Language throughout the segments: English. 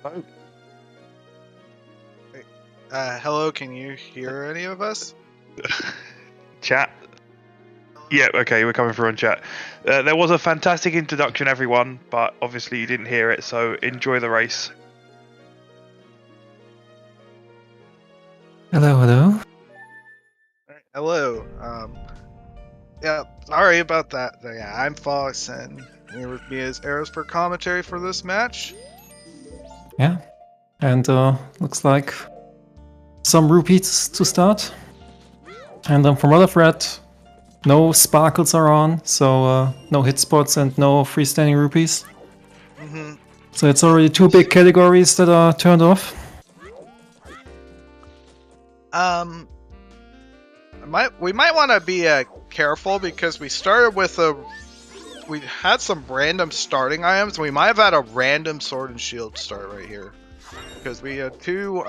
Oh. Hello, can you hear any of us? Chat. Yeah, okay, we're coming through on chat. There was a fantastic introduction, everyone, but obviously you didn't hear it, so enjoy the race. Hello, hello. Alright, hello. Yeah, sorry about that. Yeah, I'm Fox, and here with me is Eros for commentary for this match. Yeah, and looks like some rupees to start. And from what I've read, no sparkles are on, so no hit spots and no freestanding rupees. So it's already two big categories that are turned off. We might want to be careful because we started with we had some random starting items. We might have had a random sword and shield start right here because we had two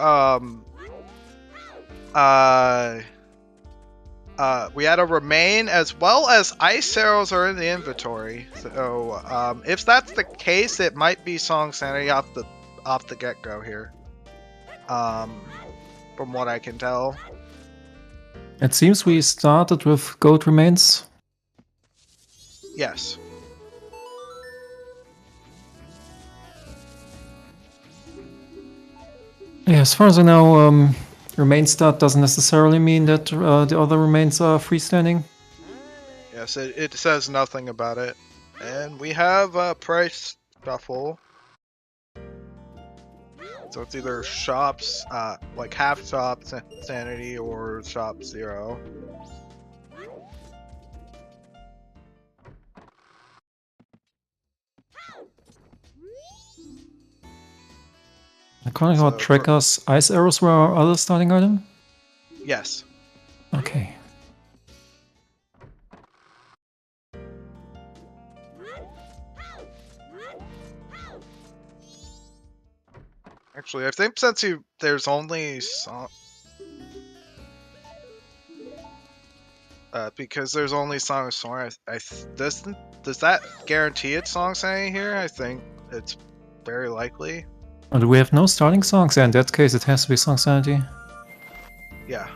we had a remain as well as ice arrows are in the inventory. So if that's the case, it might be Song Sanity off the get-go here. From what I can tell. It seems we started with gold remains. Yes. Yeah, as far as I know, remain start doesn't necessarily mean that the other remains are freestanding. Yes, it says nothing about it. And we have a price shuffle. So it's either shops, like half shop sanity or shop 0. According to our trackers, ice arrows were our other starting item? Yes. Okay. Actually, I think since there's only because there's only Song of Sworn, does that guarantee it's Song Sanity here? I think it's very likely. Oh, do we have no starting songs? Yeah, in that case it has to be Song Sanity. Yeah.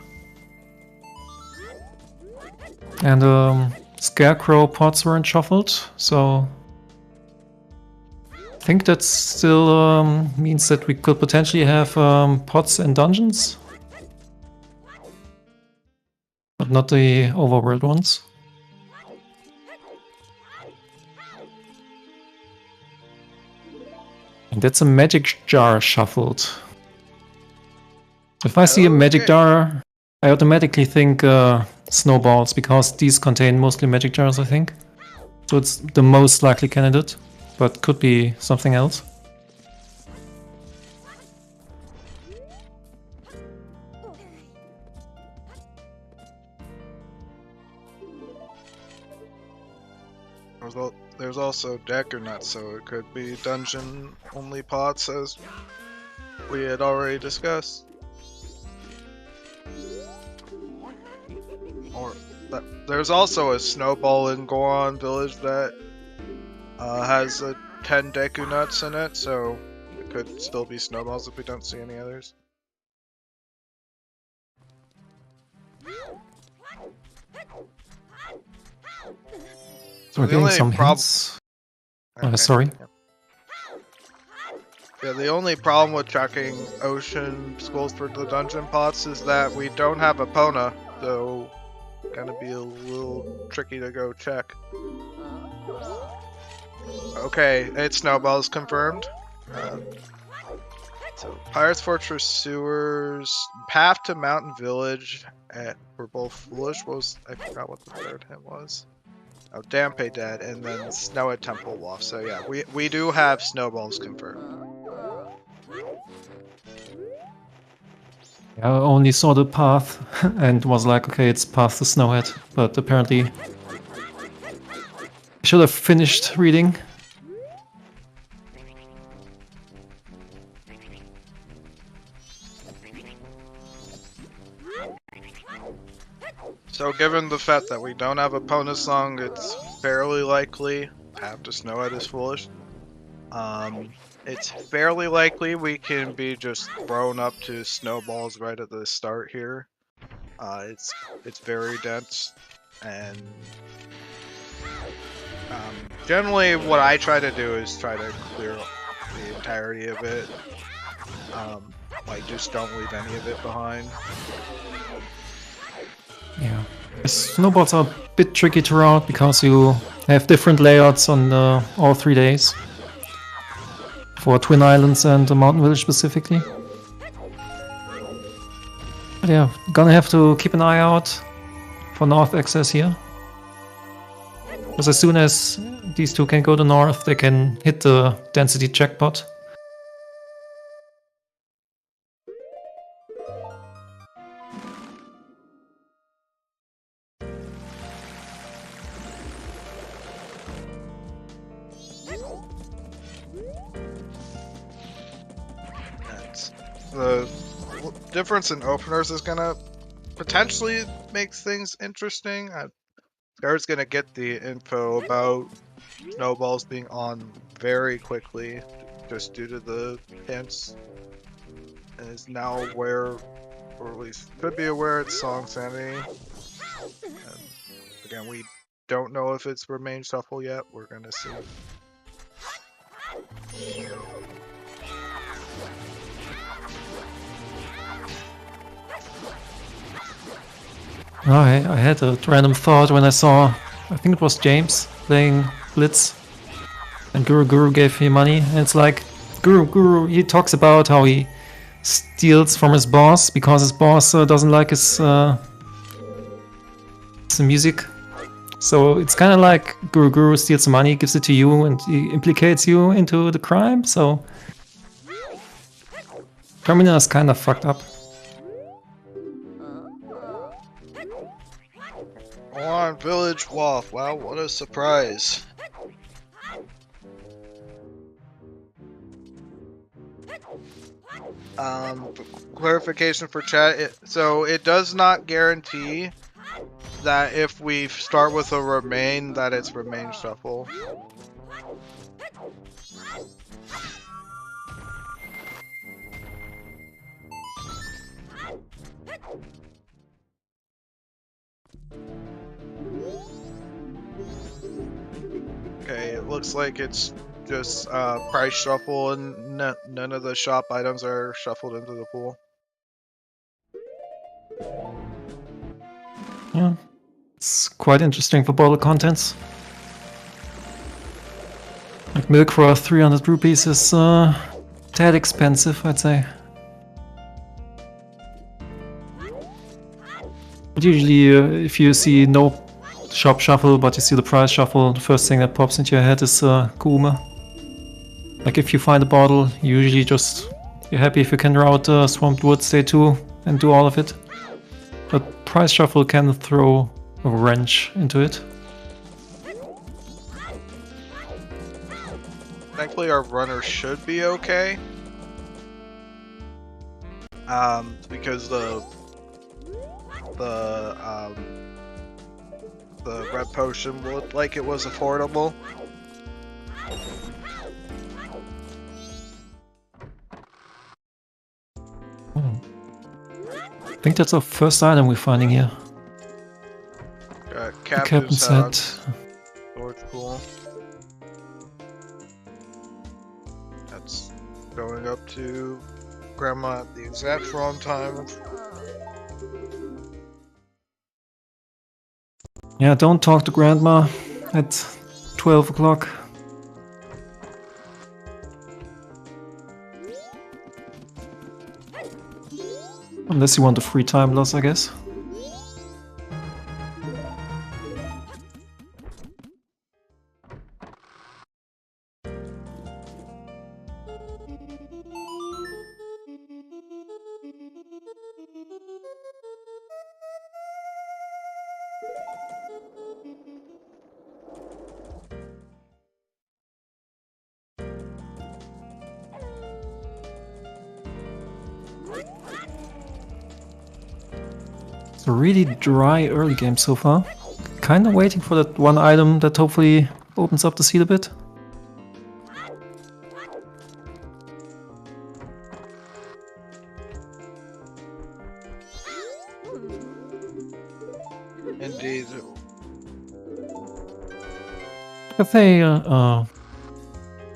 And Scarecrow pots weren't shuffled, so I think that still means that we could potentially have pots and dungeons. But not the overworld ones. And that's a magic jar shuffled. If I see a magic jar, I automatically think snowballs, because these contain mostly magic jars, I think. So it's the most likely candidate, but could be something else. There's also Decker Nuts, so it could be dungeon only pots as we had already discussed. Or there's also a snowball in Goron Village that has 10 Deku Nuts in it, so it could still be snowballs if we don't see any others. So we're getting some hints. Okay. Sorry. Yeah, the only problem with checking ocean schools for the dungeon pots is that we don't have Epona, so it's gonna be a little tricky to go check. Okay, 8 snowballs confirmed. So Pirates Fortress Sewers, Path to Mountain Village, were both foolish. I forgot what the third hint was. Oh, Dampe Dead, and then Snow at Temple Wolf. So yeah, we do have snowballs confirmed. I only saw the path and was like, okay, it's path to Snowhead, but apparently I should have finished reading. So given the fact that we don't have a Epona song, it's fairly likely Path to Snowhead is foolish. It's fairly likely we can be just thrown up to snowballs right at the start here. It's very dense, and generally what I try to do is try to clear the entirety of it. Like, just don't leave any of it behind. Yeah. Snowballs are a bit tricky to route because you have different layouts on all 3 days. For Twin Islands and the Mountain Village specifically. But yeah, gonna have to keep an eye out for north access here. Because as soon as these two can go to north, they can hit the density jackpot. The difference in openers is gonna potentially make things interesting. Skyward's gonna get the info about snowballs being on very quickly, just due to the hints, and is now aware, or at least could be aware, it's Song Sanity. And again, we don't know if it's Remain Shuffle yet. We're gonna see. I had a random thought when I saw, I think it was James playing Blitz, and Guru gave him money, and it's like, Guru, he talks about how he steals from his boss because his boss doesn't like his music. So it's kind of like Guru steals the money, gives it to you, and he implicates you into the crime, so Terminal is kind of fucked up. On Village Waff. Wow, what a surprise. Clarification for chat. So it does not guarantee that if we start with a Remain, that it's Remain Shuffle. Okay, it looks like it's just price shuffle, and none of the shop items are shuffled into the pool. Yeah, it's quite interesting for bottle contents. Like milk for 300 rupees is tad expensive, I'd say. But usually, if you see no shop shuffle, but you see the price shuffle, the first thing that pops into your head is Kuma. Like if you find a bottle, usually you're happy if you can route Swamped Woods Day 2 and do all of it. But price shuffle can throw a wrench into it. Thankfully our runner should be okay. Because the red potion looked like it was affordable. I think that's our first item we're finding here. Captain's set. Storage pool. That's going up to Grandma at the exact wrong time. Yeah, don't talk to Grandma at 12 o'clock. Unless you want a free time loss, I guess. It's a really dry early game so far. Kinda waiting for that one item that hopefully opens up the seed a bit. Cathay,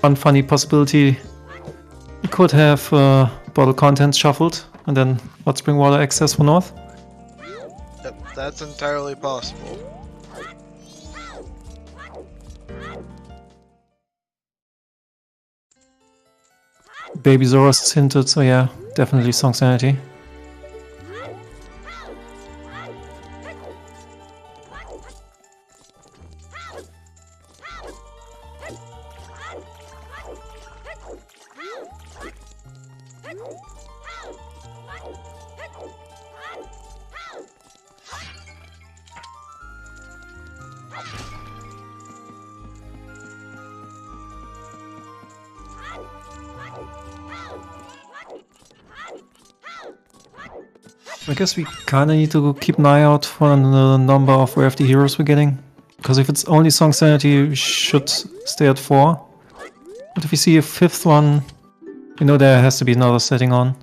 one funny possibility, you could have bottle contents shuffled and then hot spring water access for North. Yep, that's entirely possible. Baby Zoros is hinted, so yeah, definitely Song Sanity. I guess we kinda need to keep an eye out for the number of rare FD heroes we're getting. Because if it's only Song Sanity, we should stay at 4. But if we see a 5th one, we know there has to be another setting on.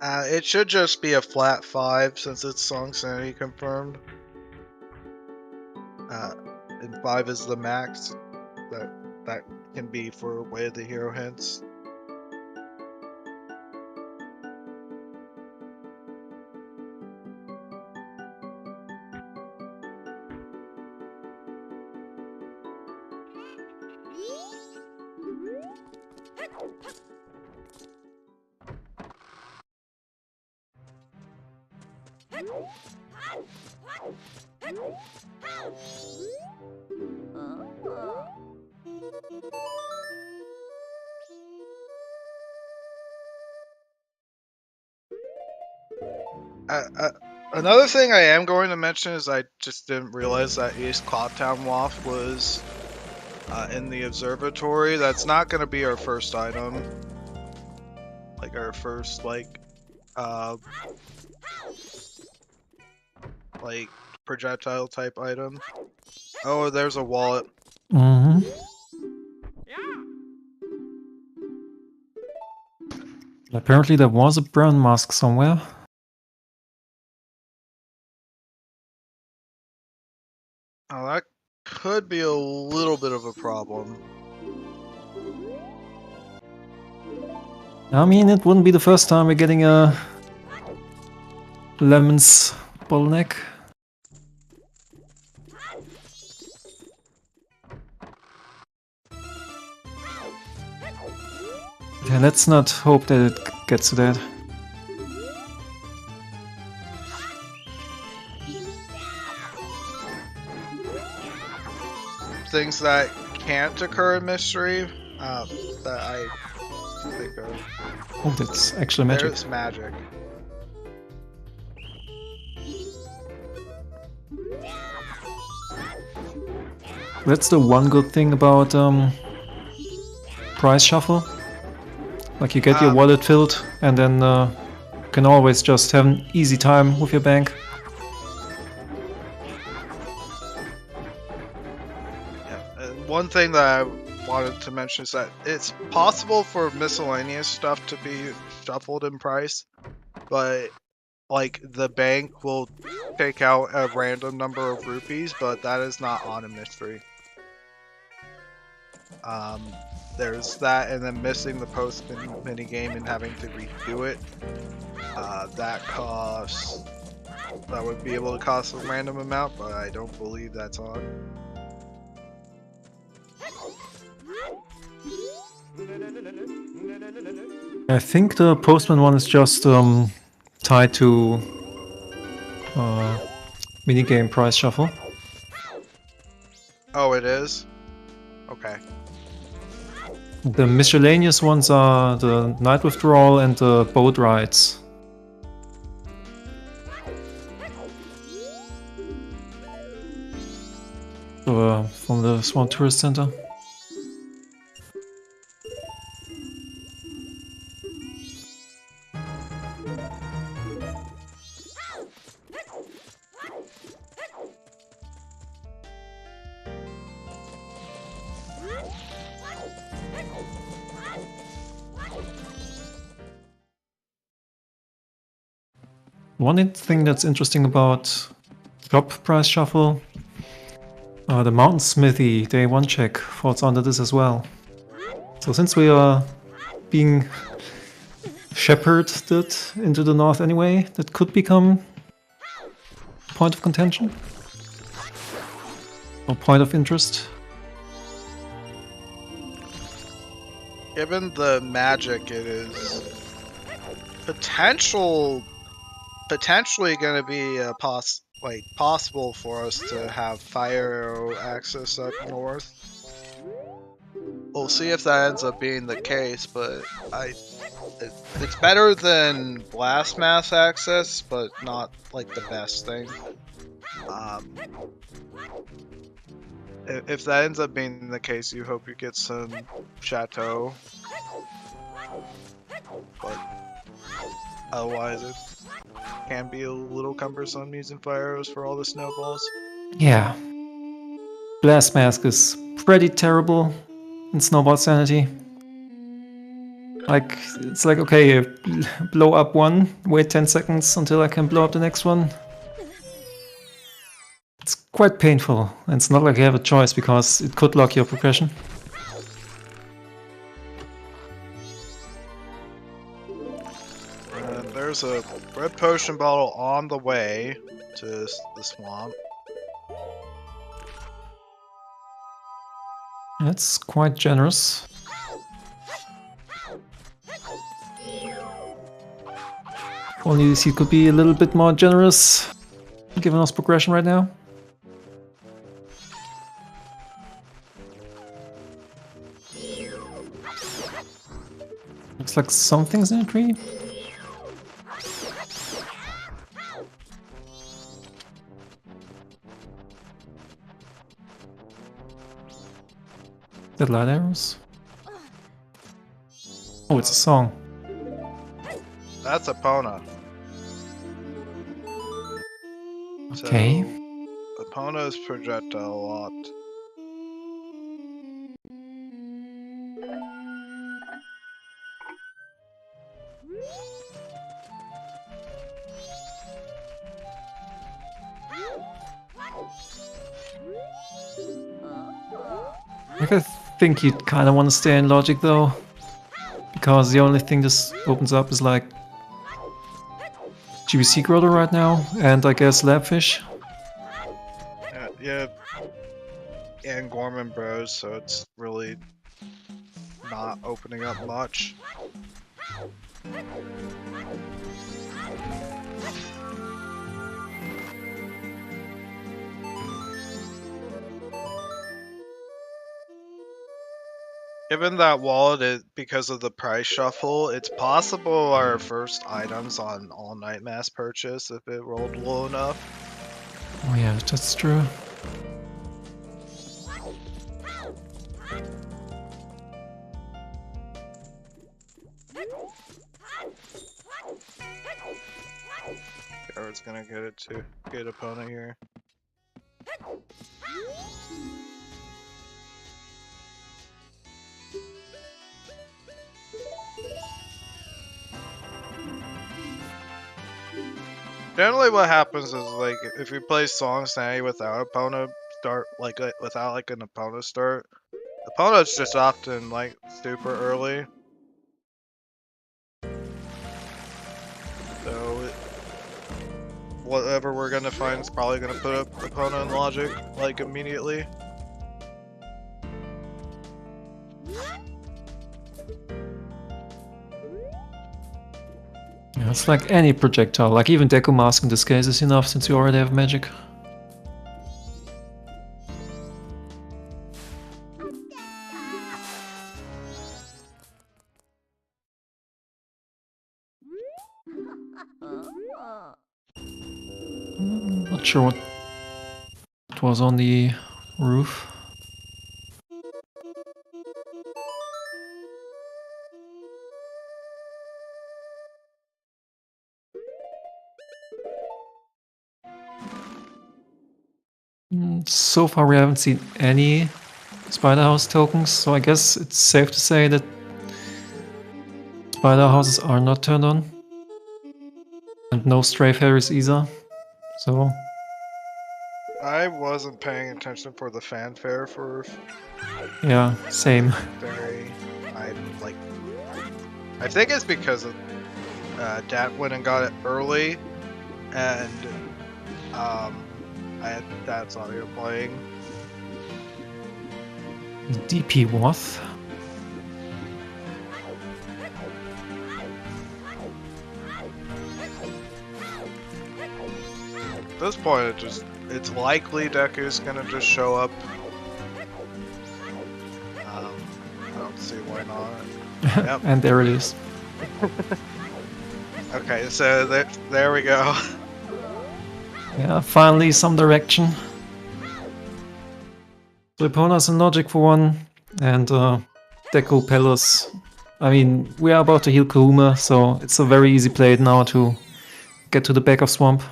It should just be a flat 5 since it's Song Sanity confirmed. And 5 is the max that can be for Way of the Hero hints. Another thing I am going to mention is I just didn't realize that East Cloudtown Waft was in the observatory. That's not going to be our first item. Like our first like projectile type item. Oh, there's a wallet. Mm-hmm. Apparently there was a burn mask somewhere. Oh, that could be a little bit of a problem. I mean, it wouldn't be the first time we're getting a Lemon's bottleneck. Yeah, let's not hope that it gets to that. Things that can't occur in Mystery that I think of. Oh, that's actually magic. There's magic. That's the one good thing about prize shuffle. Like you get your wallet filled and then you can always just have an easy time with your bank. Yeah, and one thing that I wanted to mention is that it's possible for miscellaneous stuff to be shuffled in price, but like the bank will take out a random number of rupees, but that is not on a mystery. There's that, and then missing the post mini game and having to redo it. That would be able to cost a random amount, but I don't believe that's on. I think the postman one is just tied to minigame prize shuffle. Oh, it is? Okay. The miscellaneous ones are the night withdrawal and the boat rides. From the Swan Tourist Center. One thing that's interesting about drop price shuffle The Mountain Smithy, day 1 check, falls under this as well. So since we are being shepherded into the north anyway, that could become point of contention. Or point of interest. Given the magic, it is potentially going to be possible for us to have fire arrow access up north. We'll see if that ends up being the case, but it's better than blast mass access, but not like the best thing. If that ends up being the case, you hope you get some chateau. But otherwise, it can be a little cumbersome using fire arrows for all the snowballs. Yeah. Blast Mask is pretty terrible in Snowball Sanity. Like, it's like, okay, blow up one, wait 10 seconds until I can blow up the next one. It's quite painful, and it's not like you have a choice because it could lock your progression. There's a red potion bottle on the way to the swamp. That's quite generous. Only this could be a little bit more generous, giving us progression right now. Looks like something's in a tree. The light arrows? Oh, it's a song. That's Epona. Okay. So, Epona's projectile locked. Like, I think you'd kind of want to stay in logic though, because the only thing this opens up is like GBC Grotto right now, and I guess Labfish. Yeah, and Gorman Bros, so it's really not opening up much. Given that wallet, because of the price shuffle, it's possible our first items on all night mass purchase if it rolled low enough. Oh yeah, that's true. Jared's gonna get it to get opponent here. Generally, what happens is like if you play Song Sanity without opponent start, without like an opponent start, opponent's just often like super early. So whatever we're gonna find is probably gonna put up opponent in logic like immediately. Yeah, it's like any projectile, like even Deku Mask in this case is enough since you already have magic. Not sure what was on the roof. So far we haven't seen any Spider House tokens, so I guess it's safe to say that Spider Houses are not turned on. And no Stray Fairies either. So I wasn't paying attention for the fanfare for Yeah, same. very. I think it's because of Dad went and got it early, and I had Dad's audio playing. DP Worth. At this point, it's likely Deku's gonna just show up. I don't see why not. Yep. And there it is. Okay, so there we go. Yeah, finally some direction. Reponas and Logic for one, and Deku Pelos. I mean, we are about to heal Kuruma, so it's a very easy play now to get to the back of Swamp.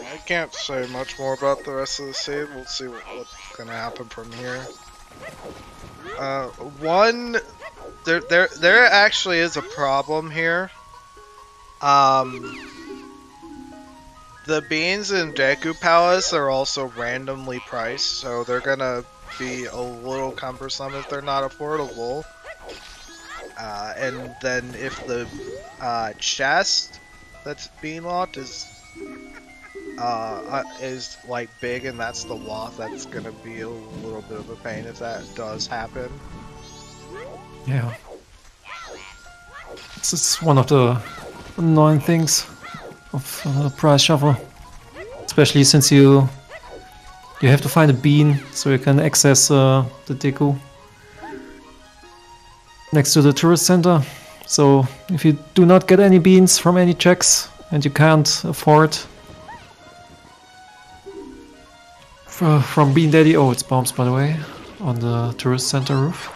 I can't say much more about the rest of the seed. We'll see what's gonna happen from here. There actually is a problem here. The beans in Deku Palace are also randomly priced, so they're gonna be a little cumbersome if they're not affordable. And then if the chest that's being locked is like big, and that's the loft, that's gonna be a little bit of a pain if that does happen. Yeah. This is one of the annoying things of price shuffle, especially since you have to find a bean so you can access the Deku next to the tourist center. So if you do not get any beans from any checks and you can't afford from Bean Daddy, oh, it's bombs by the way on the tourist center roof.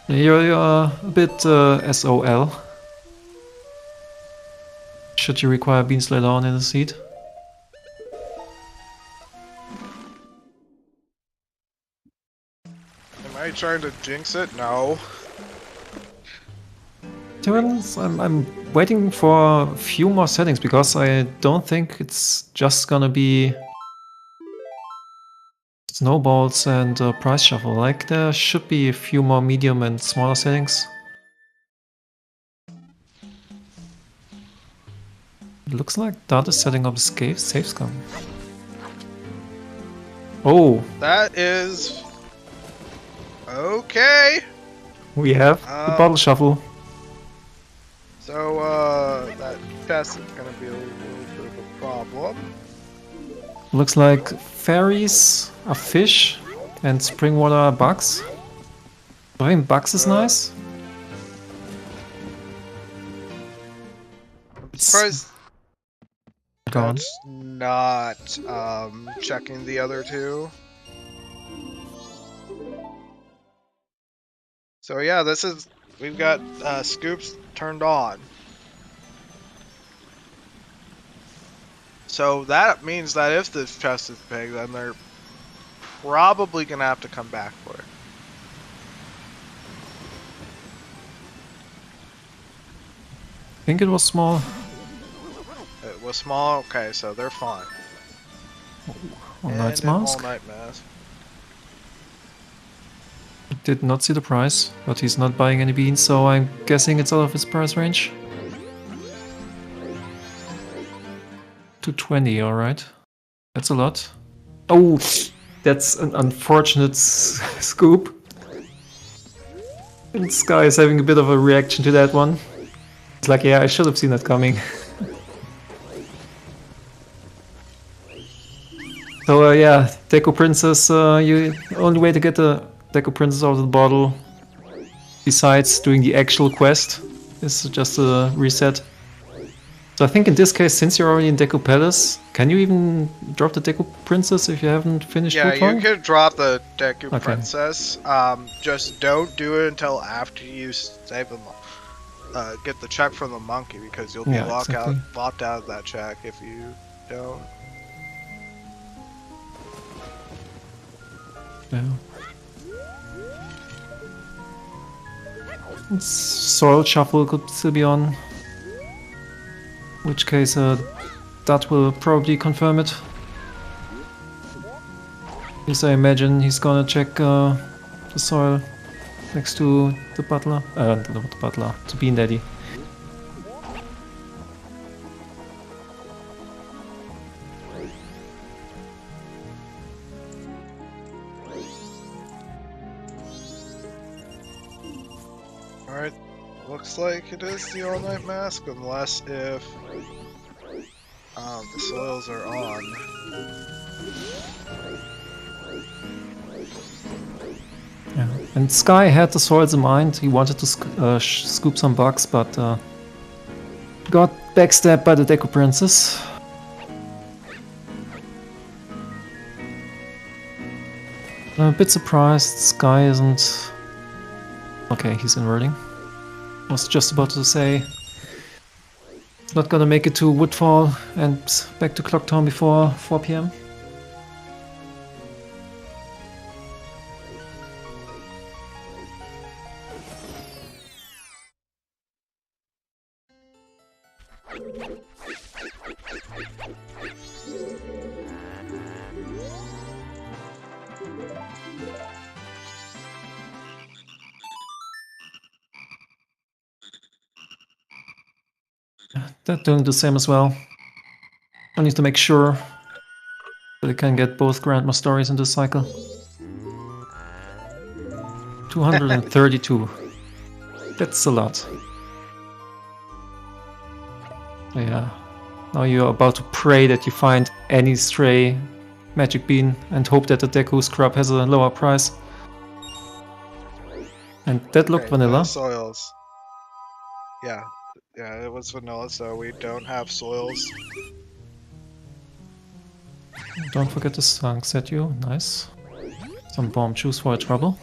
You're a bit SOL. Should you require beans later on in the seed? Am I trying to jinx it? No. To be honest, I'm waiting for a few more settings because I don't think it's just gonna be snowballs and price shuffle. Like, there should be a few more medium and smaller settings. It looks like Dart is setting up a safe scum. Oh! That is... okay! We have the bottle shuffle. So, that chest is gonna be a little bit of a problem. Looks like fairies are fish and spring water are bugs. I think bugs is nice. I'm surprised Go on. that's not checking the other two. So yeah, we've got scoops turned on. So that means that if this chest is big, then they're probably gonna have to come back for it. I think it was small. It was small, okay, so they're fine. All And Night's an Mask. all-night mask. Did not see the price, but he's not buying any beans, so I'm guessing it's out of his price range. 220, alright. That's a lot. Oh, that's an unfortunate scoop. And Sky is having a bit of a reaction to that one. It's like, yeah, I should have seen that coming. So yeah, Deku Princess, the only way to get the Deku Princess out of the bottle, besides doing the actual quest, is just a reset. So I think in this case, since you're already in Deku Palace, can you even drop the Deku Princess if you haven't finished Yeah, Woodfall? you could drop the Deku Okay. Princess. Just don't do it until after you save them. Get the check from the monkey because you'll be Yeah, locked exactly. out of that check if you don't. Yeah. Soil Shuffle could still be on. In which case, that will probably confirm it. At least I imagine he's gonna check the soil next to the butler. Not the butler, to Bean Daddy. Alright, looks like it is the all-night mask, unless if the soils are on. Yeah. And Sky had the soils in mind. He wanted to scoop some bugs, but got backstabbed by the Deku Princess. I'm a bit surprised Sky isn't... Okay, he's inverting. I was just about to say... He's not gonna make it to Woodfall and back to Clocktown before 4 PM. They're doing the same as well. I need to make sure that I can get both Grandma stories in this cycle. 232. That's a lot. Yeah. Now you're about to pray that you find any stray magic bean and hope that the Deku scrub has a lower price. And that looked Okay, vanilla. the soils. Yeah, it was vanilla, so we don't have soils. Don't forget the sunk statue. Nice. Some bomb juice for a trouble.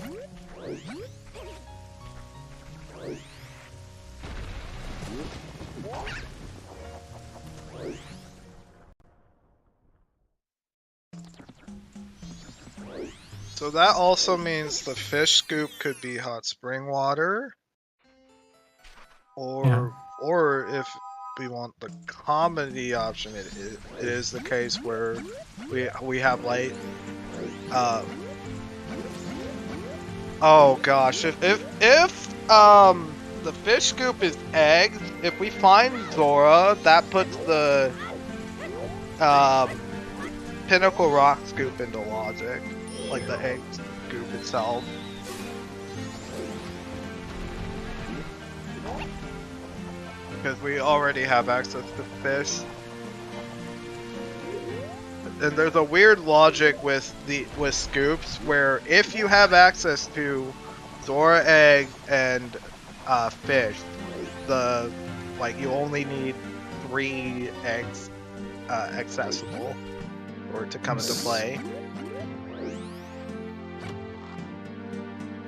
So that also means the fish scoop could be hot spring water. Or if we want the comedy option, it is the case where we have light. Oh gosh, if the fish scoop is eggs, if we find Zora, that puts the Pinnacle Rock scoop into logic, like the egg scoop itself. Because we already have access to fish. And there's a weird logic with scoops where if you have access to Zora egg and fish, you only need 3 eggs accessible or to come into play.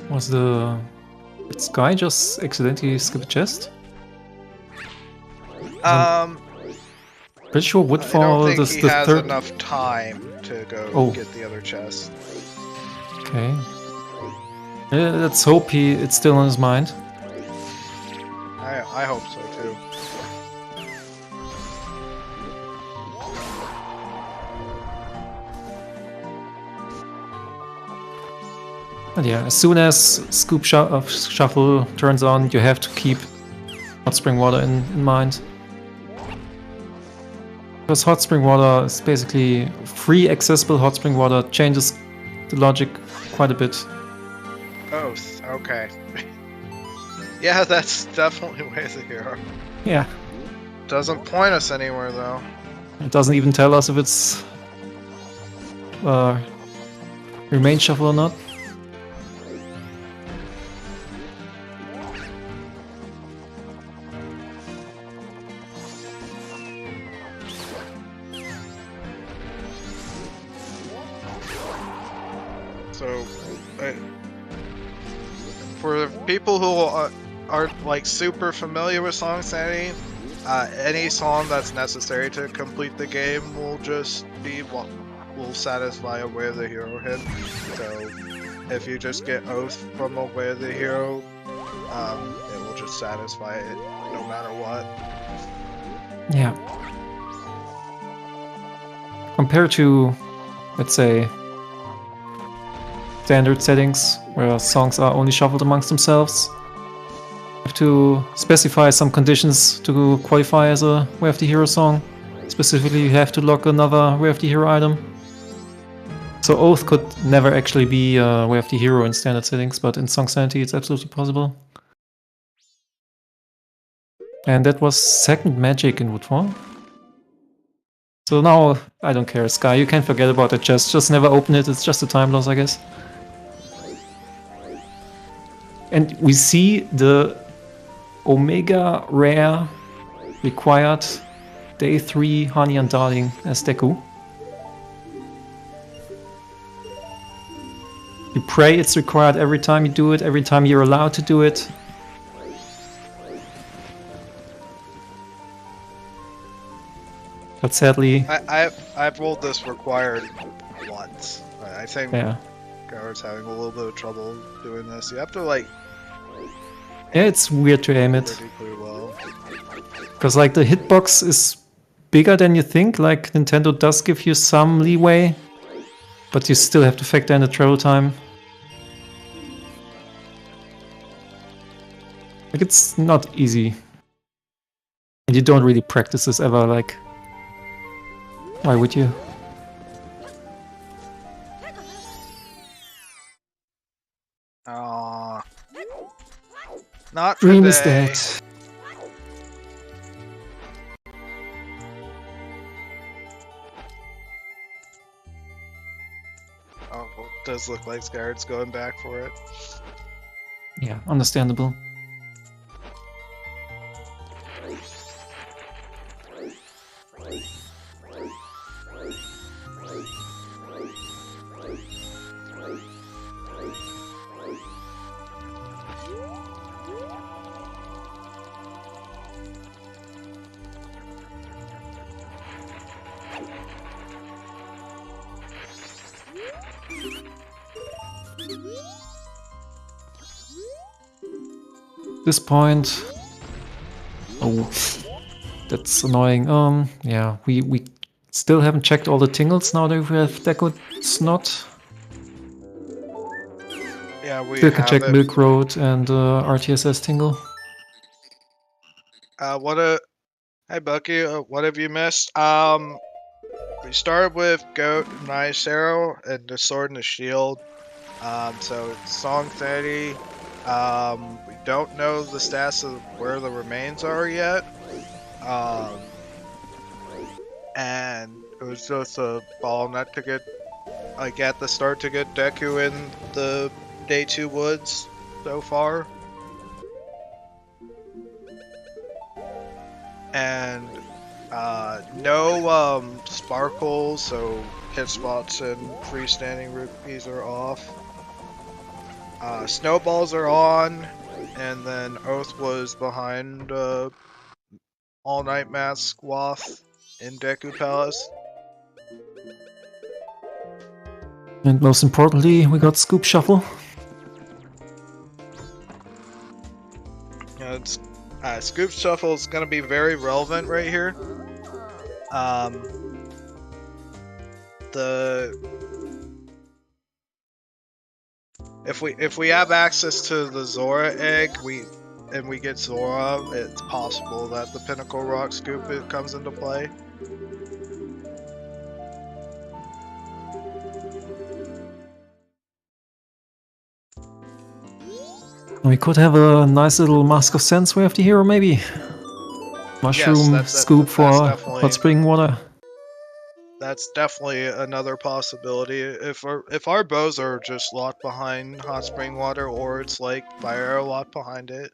Did Sky just accidentally skip a chest? Pretty sure I Woodfall don't think is he the has third. enough time to go get the other chest. Okay. Let's hope it's still on his mind. I hope so too. But yeah, as soon as Scoop Shuffle turns on, you have to keep Hot Spring Water in mind. Because Hot Spring Water is basically free accessible Hot Spring Water, changes the logic quite a bit. Oh, okay. Yeah, that's definitely way to go. Yeah. Doesn't point us anywhere though. It doesn't even tell us if it's Remain Shuffle or not. So, for people who aren't like super familiar with Song Sanity, any song that's necessary to complete the game will just be what will satisfy a Way of the Hero hit. So, if you just get Oath from a Way of the Hero, it will just satisfy it no matter what. Yeah. Compared to, let's say, standard settings where songs are only shuffled amongst themselves, you have to specify some conditions to qualify as a Way of the Hero song. Specifically, you have to lock another Way of the Hero item. So Oath could never actually be a Way of the Hero in standard settings, but in Song Sanity it's absolutely possible. And that was second magic in Wood form. So now, I don't care, Sky, you can forget about the chest, just never open it, it's just a time loss, I guess. And we see the Omega Rare required Day 3 Honey and Darling as Deku. You pray it's required every time you do it, every time you're allowed to do it. But sadly... I've rolled this required once. I think Skyward's having a little bit of trouble doing this. You have to like... Yeah, it's weird to aim it. Pretty well. Because like the hitbox is bigger than you think, like Nintendo does give you some leeway, but you still have to factor in the travel time. Like it's not easy. And you don't really practice this ever, like... Why would you? Not Dream today. is dead. Oh, well, it does look like Skyward's going back for it. Yeah, understandable. This point... Oh, that's annoying. Yeah, we still haven't checked all the tingles now that we have Deku Snot. Yeah, we still can check haven't. Milk Road and RTSS tingle. Hey Bucky, what have you missed? We started with Goat, Nice Arrow, and the Sword and the Shield. So Song 30. We don't know the stats of where the remains are yet. And it was just a bottleneck to get, like at the start, to get Deku in the Day 2 woods so far. And no sparkles, so hit spots and freestanding rupees are off. Snowballs are on, and then Oath was behind All Night Mask Wath in Deku Palace. And most importantly, we got Scoop Shuffle. Yeah, Scoop Shuffle is going to be very relevant right here. If we have access to the Zora egg, we get Zora, it's possible that the Pinnacle Rock Scoop comes into play. We could have a nice little Mask of Sense Way of the Hero, maybe. Mushroom Scoop for hot spring water. That's definitely another possibility. If our bows are just locked behind hot spring water, or it's like fire arrow locked behind it,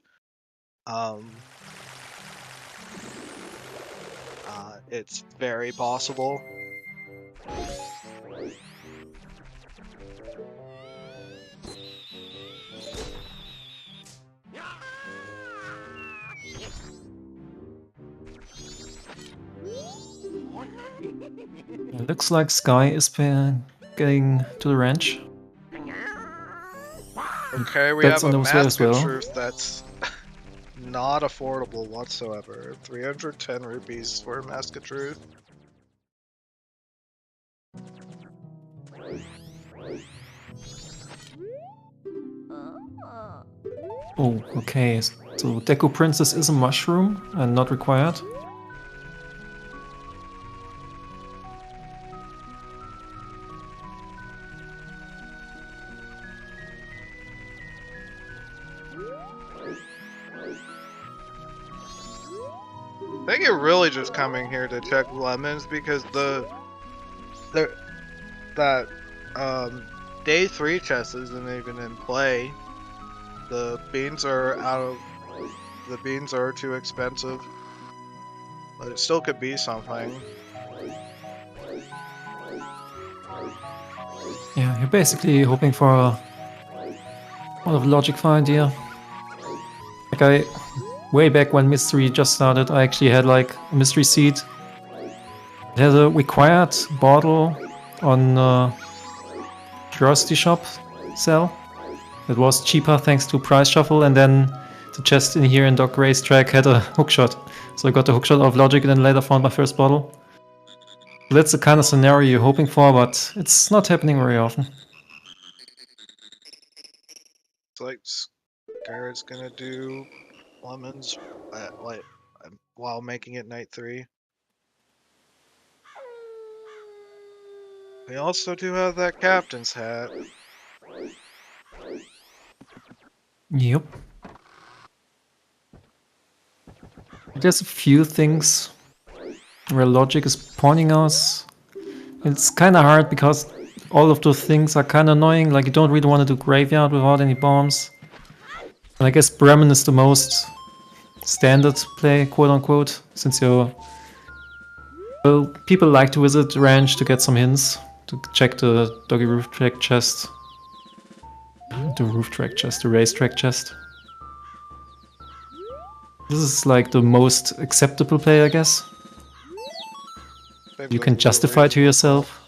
it's very possible. It looks like Sky is getting to the ranch. Okay, we That's have on a his way mask as well. of truth that's not affordable whatsoever. 310 rupees for a mask of truth. Oh, okay. So Deku Princess is a mushroom and not required. I think you're really just coming here to check lemons because that day 3 chest isn't even in play. The beans are too expensive. But it still could be something. Yeah, you're basically hoping for a lot of logic find here. Like way back when Mystery just started, I actually had like a mystery seed. It had a required bottle on Curiosity Shop sell. It was cheaper thanks to price shuffle, and then the chest in here in Doc Racetrack had a hookshot. So I got the hookshot of logic and then later found my first bottle. That's the kind of scenario you're hoping for, but it's not happening very often. It's like Skyward's gonna do lemons while making it night 3. We also do have that captain's hat. Yep. There's a few things where logic is pointing us. It's kind of hard because all of those things are kind of annoying. Like you don't really want to do graveyard without any bombs. And I guess Bremen is the most standard play, quote unquote, since well, people like to visit the ranch to get some hints, to check the doggy roof track chest. The roof track chest, the racetrack chest. This is like the most acceptable play, I guess. You can justify to yourself.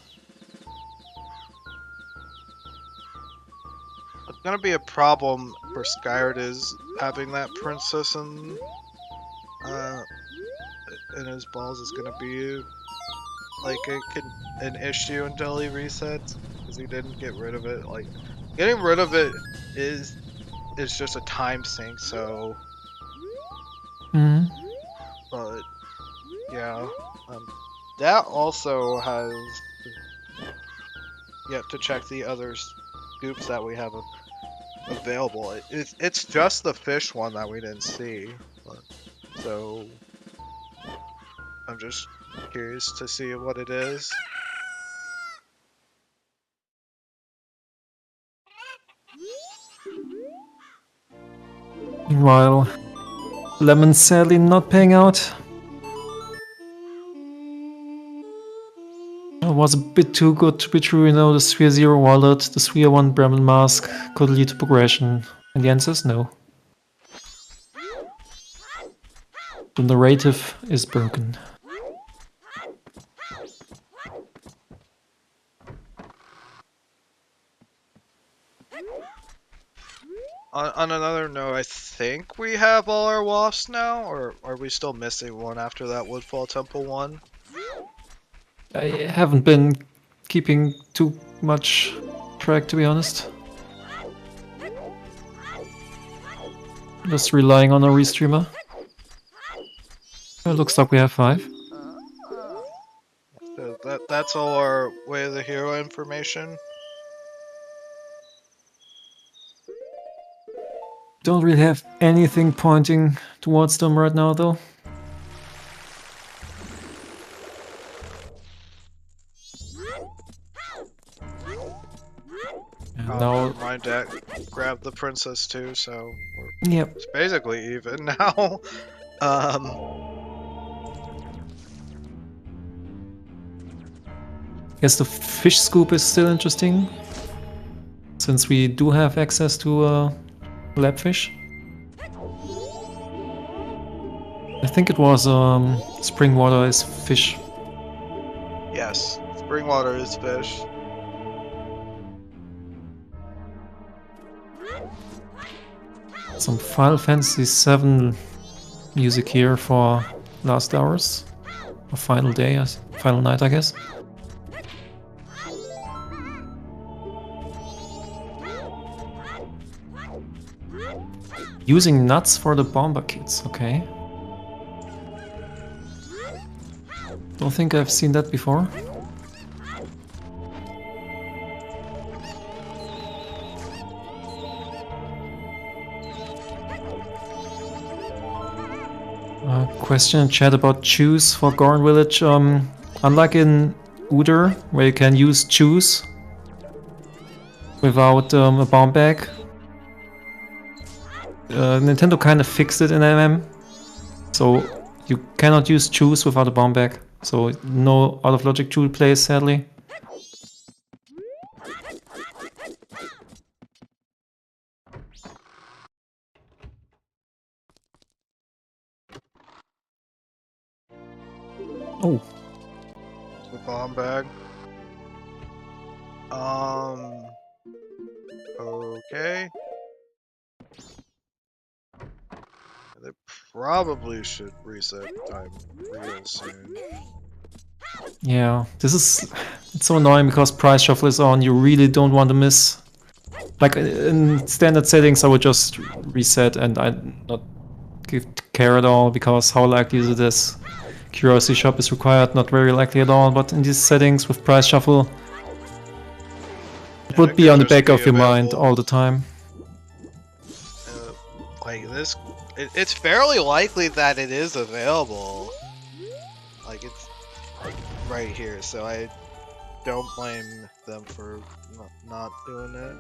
What's gonna be a problem for Skyward is having that princess in his balls is gonna be like an issue until he resets, because he didn't get rid of it. Like getting rid of it is just a time sink. So, but yeah, that also has yet to check the other scoops that we have available. It's just the fish one that we didn't see, so I'm just curious to see what it is. Meanwhile, Lemon's sadly not paying out. It was a bit too good to be true, you know, the Sphere 0 wallet, the Sphere 1 Bremen mask could lead to progression. And the answer is no. The narrative is broken. On another note, I think we have all our wasps now, or are we still missing one after that Woodfall Temple one? I haven't been keeping too much track, to be honest. Just relying on a restreamer. It looks like we have 5. So that's all our Way of the Hero information. Don't really have anything pointing towards them right now, though. And now, Never mind that. Grab the princess too, so yep. it's basically even now. I guess the fish scoop is still interesting, since we do have access to labfish. I think it was spring water is fish. Yes, spring water is fish. Some Final Fantasy VII music here for last hours. Or final day, final night, I guess. Using nuts for the bomber kits, okay. Don't think I've seen that before. Question in chat about choose for Gorn Village. Unlike in Uder, where you can use choose without a bomb bag, Nintendo kind of fixed it in MM. So you cannot use choose without a bomb bag. So no out of logic jewel plays, sadly. Oh. The bomb bag. Okay. They probably should reset time real soon. Yeah, it's so annoying because price shuffle is on. You really don't want to miss. Like in standard settings, I would just reset and I'd not give care at all because how likely is it is? Curiosity shop is required, not very likely at all. But in these settings with price shuffle, it would be on the back of your mind all the time. Like this, it's fairly likely that it is available. Like it's right here, so I don't blame them for not doing it.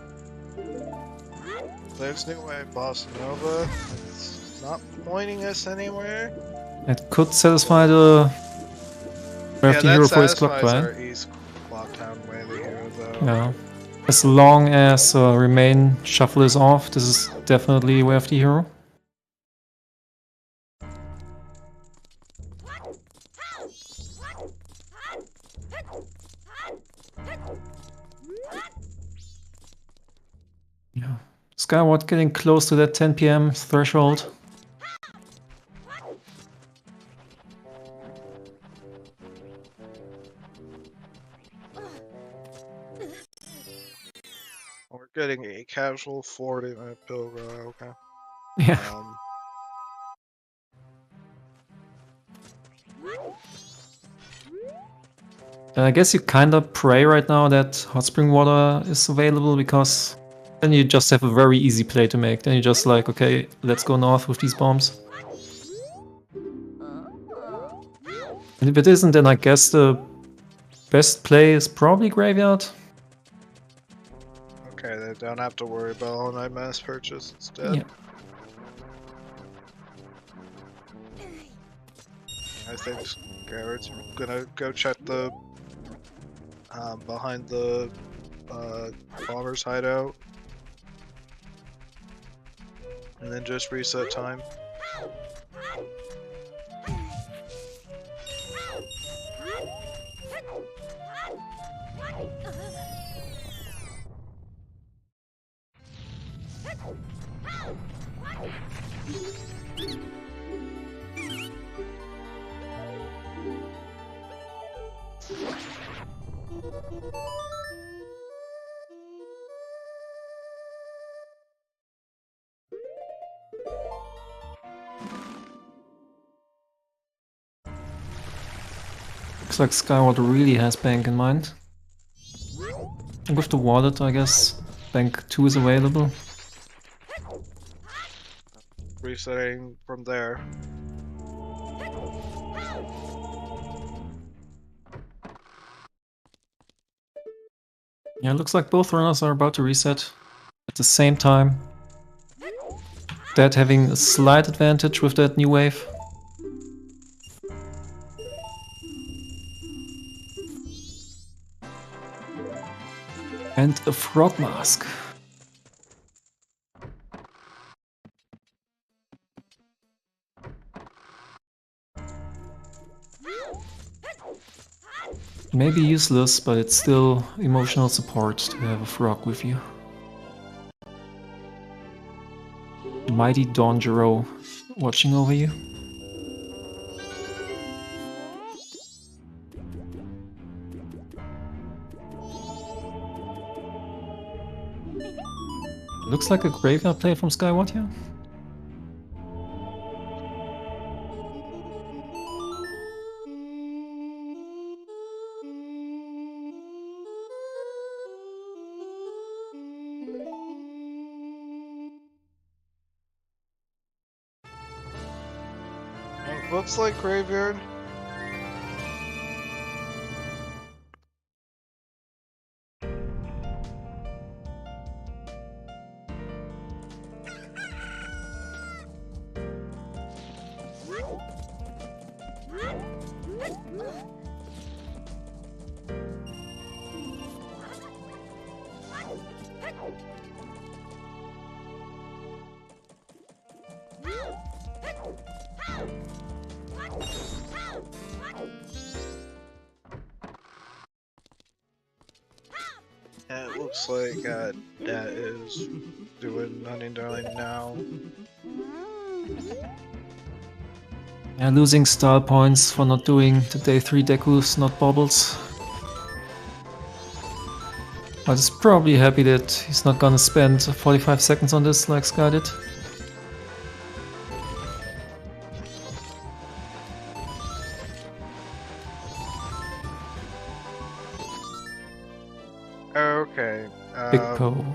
There's New Wave Bossa Nova. It's not pointing us anywhere. It could satisfy the Where the hero for his clock, right? Our East Clocktown Way of the Hero, though. Yeah. As long as remain shuffle is off, this is definitely Way of the Hero. Yeah. Skyward getting close to that 10 PM threshold. We're getting a casual 40-minute pilgrim, okay. Yeah. I guess you kinda pray right now that hot spring water is available, because then you just have a very easy play to make. Then you're just like, okay, let's go north with these bombs. And if it isn't, then I guess the best play is probably Graveyard. Okay, they don't have to worry about all night mass purchase instead. Yeah. I think Garrett's gonna go check the behind the bomber's hideout, and then just reset time. Looks like Skyward really has Bank in mind. And with the wallet, I guess Bank 2 is available. Resetting from there. Yeah, looks like both runners are about to reset at the same time. Dead having a slight advantage with that new wave. And a frog mask. may be useless, but it's still emotional support to have a frog with you. Mighty Donjuro watching over you. Looks like a graveyard play from Skyward here. Looks like graveyard. And it looks like that is doing Hunting Darling now. Yeah, losing style points for not doing the day 3 Dekus, not baubles. But he's probably happy that he's not gonna spend 45 seconds on this like Sky did. Okay. Big Poe.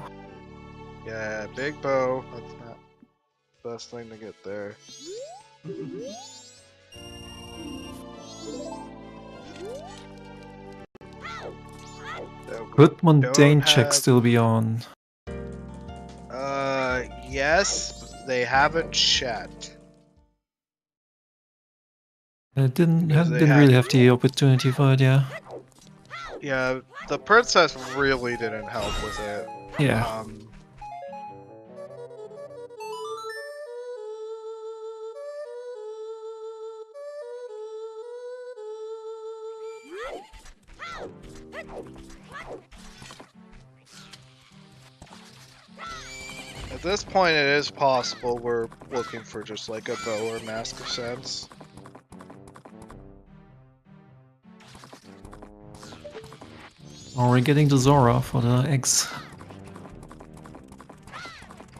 Yeah, Big Bow. That's not the best thing to get there. Could mundane don't check have- still be on? Yes, they haven't checked. It didn't Because they didn't had- really have the opportunity for it, yeah. Yeah, the princess really didn't help with it. Yeah. At this point, it is possible we're looking for just like a bow or Mask of Sense. Or we're getting the Zora for the eggs.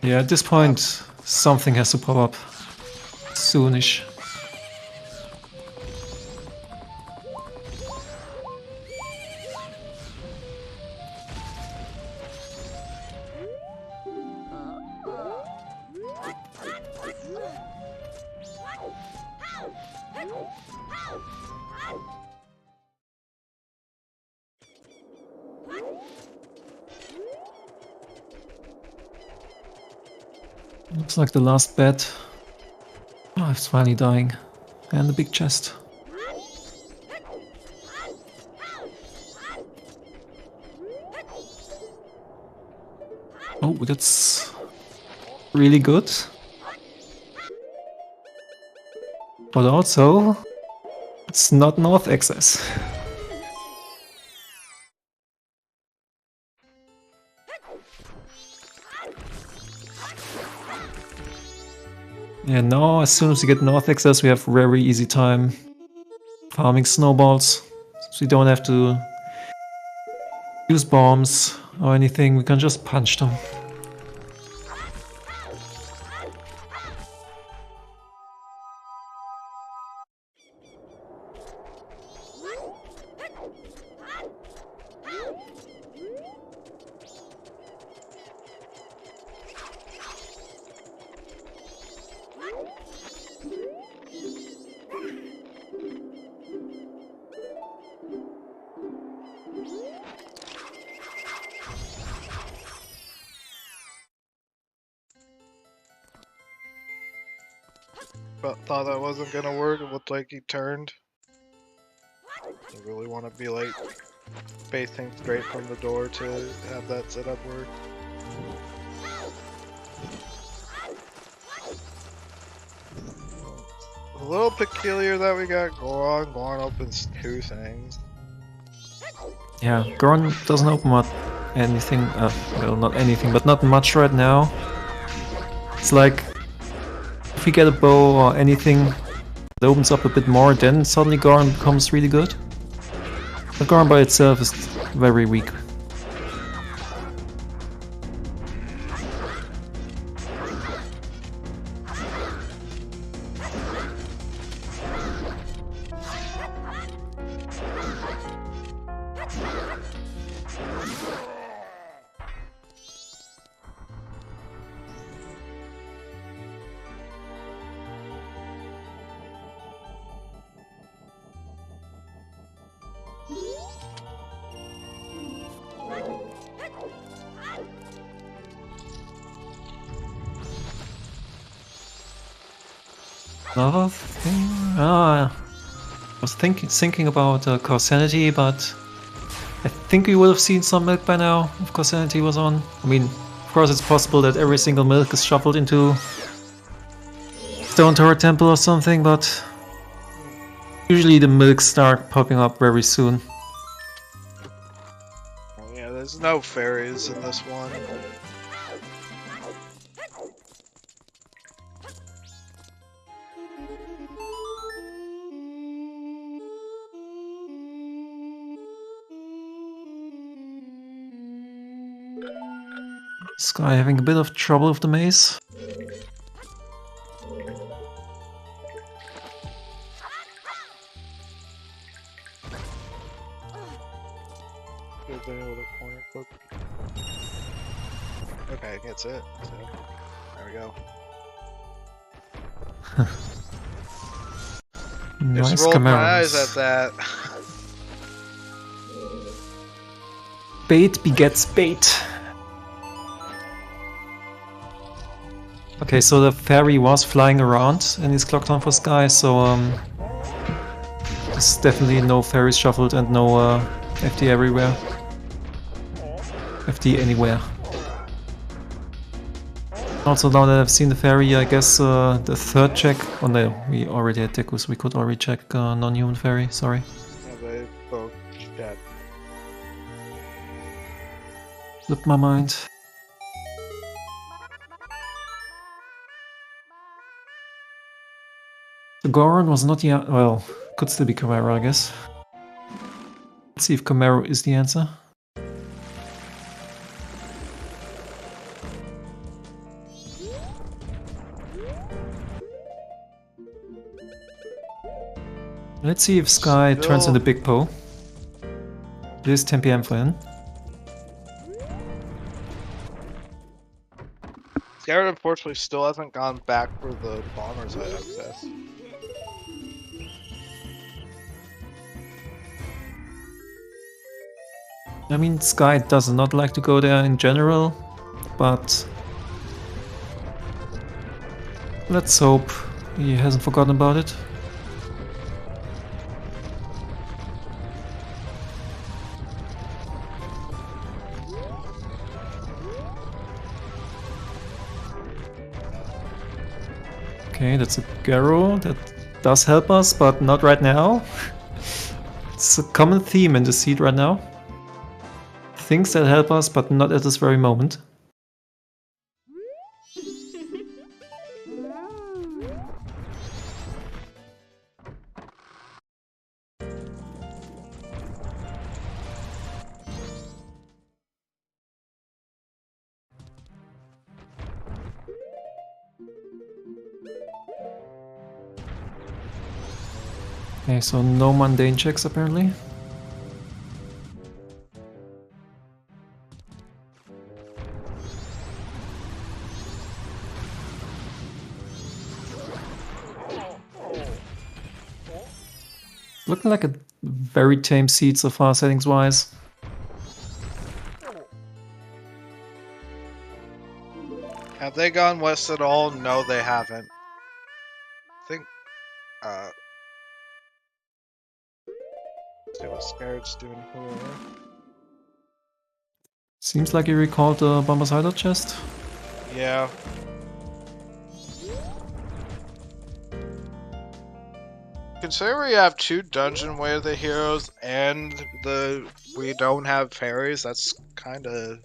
Yeah, at this point, something has to pop up soonish. Looks like the last bet. Oh, it's finally dying. And the big chest. Oh, that's really good. But also, it's not north access. Yeah, now as soon as we get north access, we have very easy time farming snowballs. So we don't have to use bombs or anything, we can just punch them. But thought that wasn't gonna work. It looked like he turned. You really want to be like facing straight from the door to have that setup work. A little peculiar that we got going opens two things. Yeah, Goron doesn't open up anything, well, not anything, but not much right now. It's like, if we get a bow or anything that opens up a bit more, then suddenly Goron becomes really good. But Goron by itself is very weak. Another thing? I was thinking about Corsanity, but I think we would have seen some milk by now if Corsanity was on. I mean, of course it's possible that every single milk is shuffled into Stone Tower Temple or something, but usually the milks start popping up very soon. Yeah, there's no fairies in this one. This guy having a bit of trouble with the maze. Okay, that's it. So, there we go. Nice Just rolled my eyes chimeras. at that. Bait begets bait. Okay, so the fairy was flying around in this Clock Town for Sky, so there's definitely no fairies shuffled and no FD everywhere. FD anywhere. Also, now that I've seen the fairy, I guess the third check. Oh no, we already had Deku, so we could already check non-human fairy. Sorry. Yeah, they both dead. Slipped my mind. The Goron was not yet. Well, could still be Chimera, I guess. Let's see if Chimera is the answer. Let's see if Sky turns into Big Po. It is 10 PM for him. Skyward unfortunately still hasn't gone back for the bombers I have test. I mean, Sky does not like to go there in general, but let's hope he hasn't forgotten about it. Okay, that's a Garo. That does help us, but not right now. It's a common theme in the seed right now. Things that help us, but not at this very moment. Okay, so no mundane checks apparently. Looking like a very tame seed so far, settings-wise. Have they gone west at all? No, they haven't. I think, let's see what Scared's doing here. Seems like you recalled the Bomber's Hideout chest. Yeah. Considering we have two dungeon way of the heroes and the we don't have fairies, that's kind of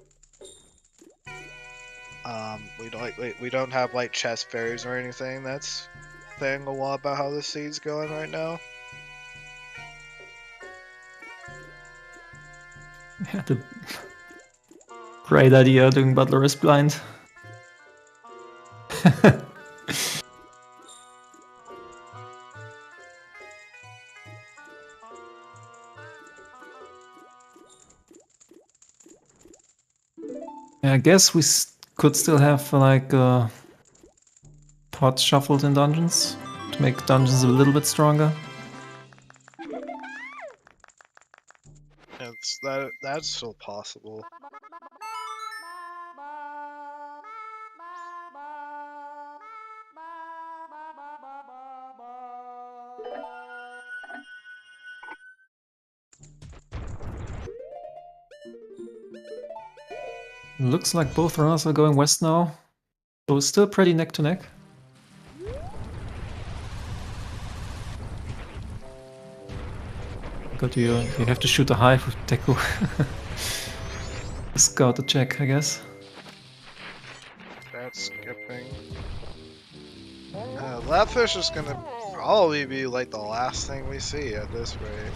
we don't have like chest fairies or anything. That's saying a lot about how the seed's going right now. Yeah, the great idea doing Butler is blind. Yeah, I guess we could still have like pots shuffled in dungeons to make dungeons a little bit stronger. That's still possible. Looks like both runners are going west now. So it's still pretty neck to neck. But you have to shoot a hive with Deku. Scout the check, I guess. That's skipping. Lapfish is gonna probably be like the last thing we see at this rate.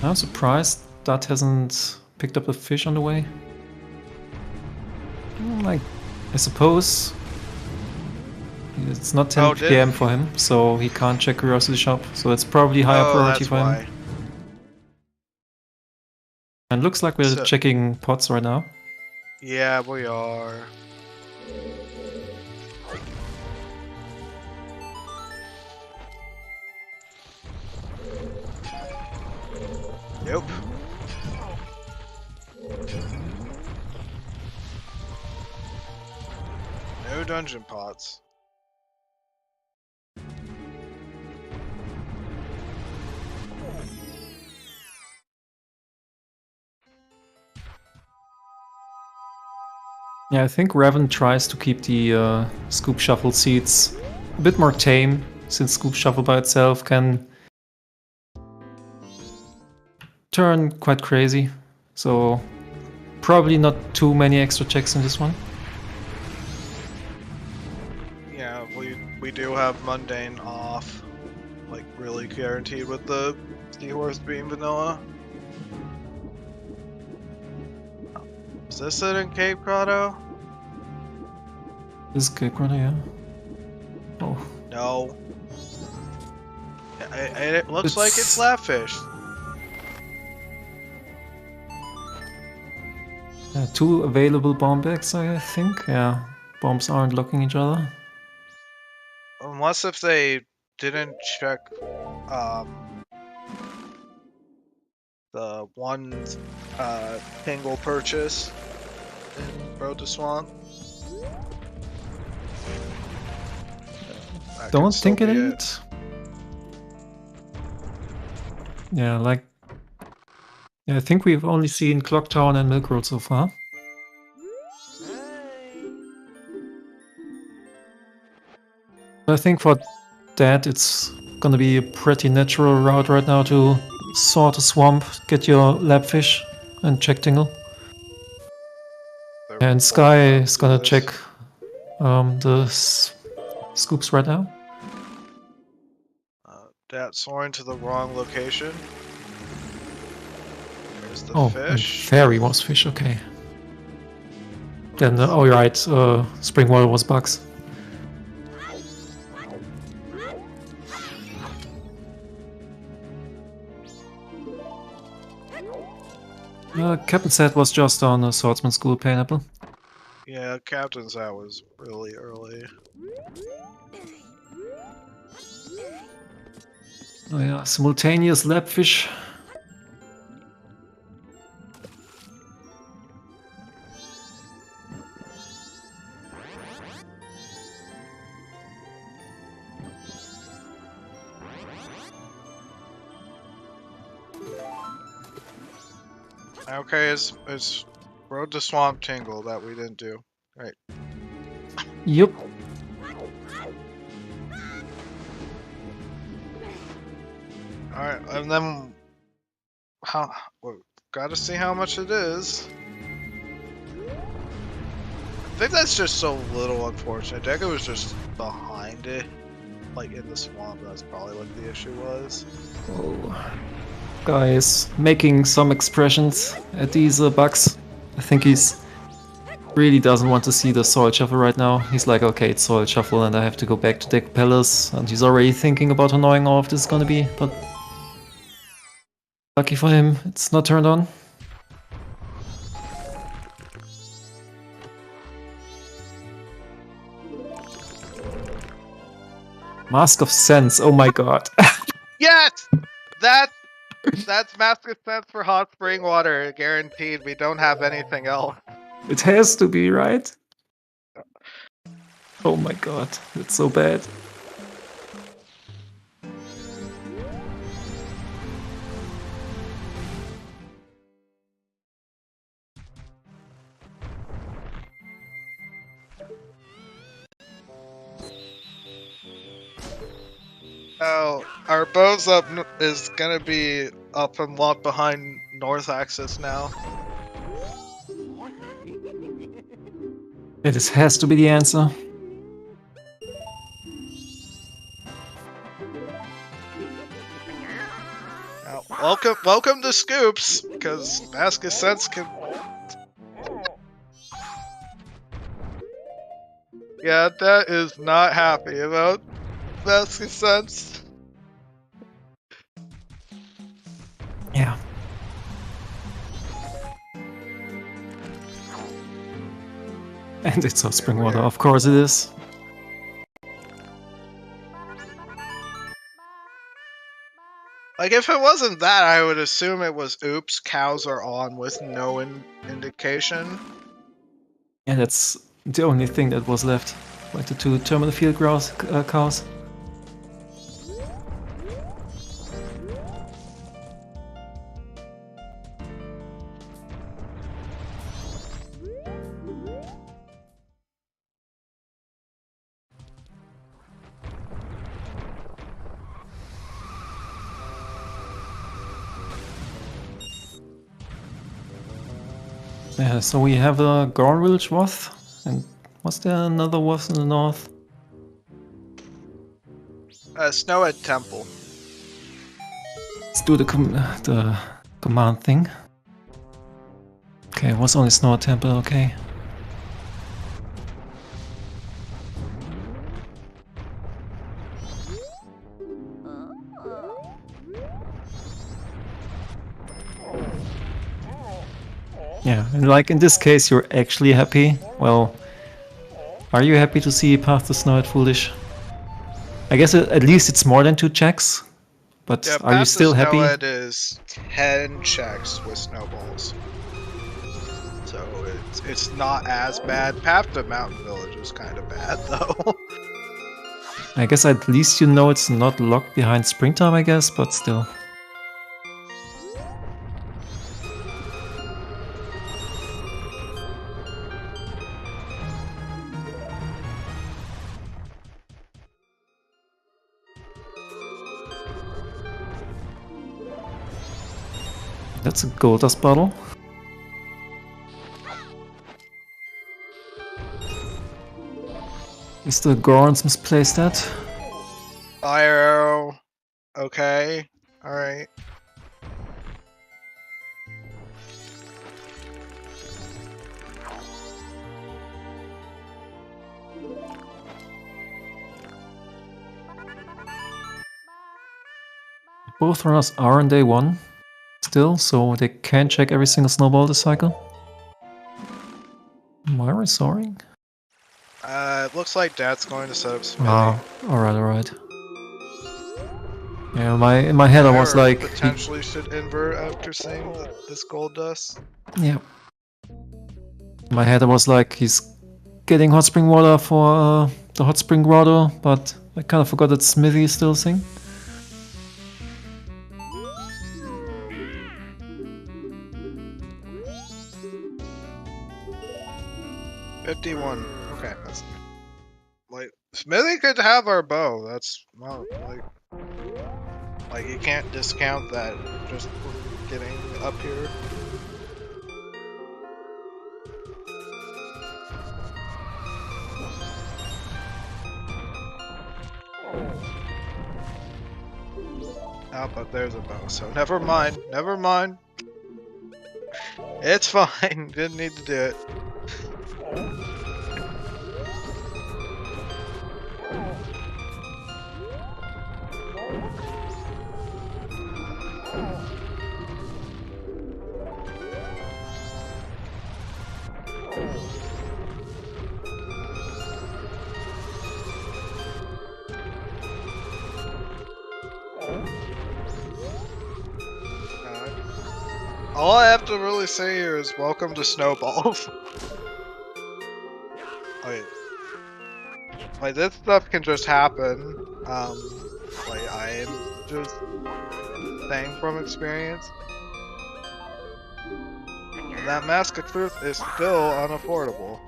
I'm surprised that hasn't picked up a fish on the way. Like, I suppose it's not 10 PM for him, so he can't check Curiosity Shop. So it's probably higher priority that's for why. him. And looks like we're checking pots right now. Yeah, we are. Yep. No dungeon pots. Yeah, I think Raven tries to keep the Scoop Shuffle seeds a bit more tame, since Scoop Shuffle by itself can turn quite crazy. So probably not too many extra checks in this one. Yeah, we do have Mundane off, like really guaranteed with the Seahorse being vanilla. Is this it in Cape Grotto? This is Cape Grotto, yeah. Oh. No. It looks like it's Lapfish. Two available bomb bags, I think. Yeah, bombs aren't locking each other. Unless if they didn't check the one single purchase in Road to Swamp. Don't think it ain't. Yeah, like... Yeah, I think we've only seen Clock Town and Milk Road so far. I think for that it's gonna be a pretty natural route right now to sort a swamp, get your Labfish and check Tingle. And Sky is gonna check the scoops right now. That's soaring to the wrong location. There's the fish. Fairy was fish, okay. Then, oh, you're right, Springwater was bugs. Captain Set was just on a Swordsman School Pineapple. Yeah, Captain's that was really early. Oh yeah, simultaneous Labfish. Okay, it's Road to Swamp Tingle that we didn't do. Right. Yep. Alright, and then Well, gotta see how much it is. I think that's just so little unfortunate. Deku was just behind it, like in the swamp. That's probably what the issue was. Oh. Guy is making some expressions at these bugs. I think he's really doesn't want to see the soil shuffle right now. He's like, okay, it's soil shuffle and I have to go back to Deku Palace. And he's already thinking about how annoying all of this is gonna be, but lucky for him, it's not turned on. Mask of Sense, oh my god. Yes! That's Mask of Sense for hot spring water. Guaranteed. We don't have anything else. It has to be, right? Oh my god, it's so bad. Oh, our bow's up is gonna be up and locked behind north axis now. It has to be the answer. Now, welcome to Scoops, because Mask of Sense can. Yeah, that is not happy about Mask of Sense. Yeah. And it's hot spring water, of course it is. Like, if it wasn't that, I would assume it was oops, cows are on with no indication. Yeah, that's the only thing that was left. Like the two terminal field cows. Yeah, so we have a Gorn Village Woth, and was there another Woth in the north? Snowhead Temple. Let's do the command thing. Okay, it was only Snow Temple, okay. Yeah, and like in this case, you're actually happy. Well, are you happy to see Path to Snow at Foolish? I guess at least it's more than 2 checks, but Yeah, are you Path to still happy? Snowhead is 10 checks with snowballs. So it's not as bad. Path to Mountain Village was kind of bad, though. I guess at least you know it's not locked behind Springtime, I guess, but still. That's a gold dust bottle. Is the Gorons misplaced that? Fire arrow. Okay. Alright. Both runners are on day 1 still, so they can check every single snowball this cycle. Am I resoaring? It looks like Dad's going to set up Smithy. Oh, alright. Yeah, in my head I was Or like... potentially should invert after seeing this gold dust. Yeah. In my head I was like, he's getting hot spring water for the hot spring grotto, but I kind of forgot that Smithy is still a thing. $51. Okay, that's like Smithy could have our bow. That's well, like you can't discount that. Just getting up here. Oh, but there's a bow, so never mind. Never mind. It's fine. Didn't need to do it. All I have to really say here is welcome to Snowballs. Like this stuff can just happen. Like I am just saying from experience. And that Mask of Truth is still unaffordable.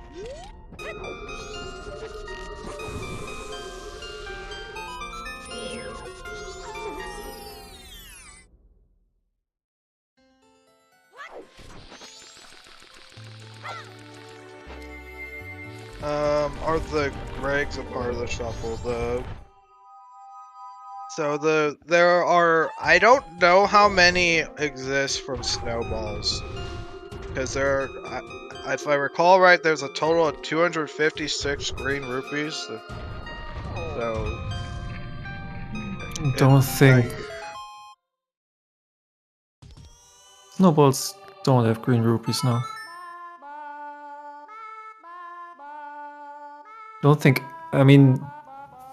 Are the Gregs a part of the shuffle? There are, I don't know how many exist from Snowballs, because if I recall right, there's a total of 256 green rupees. So Don't think snowballs don't have green rupees now. Don't think. I mean,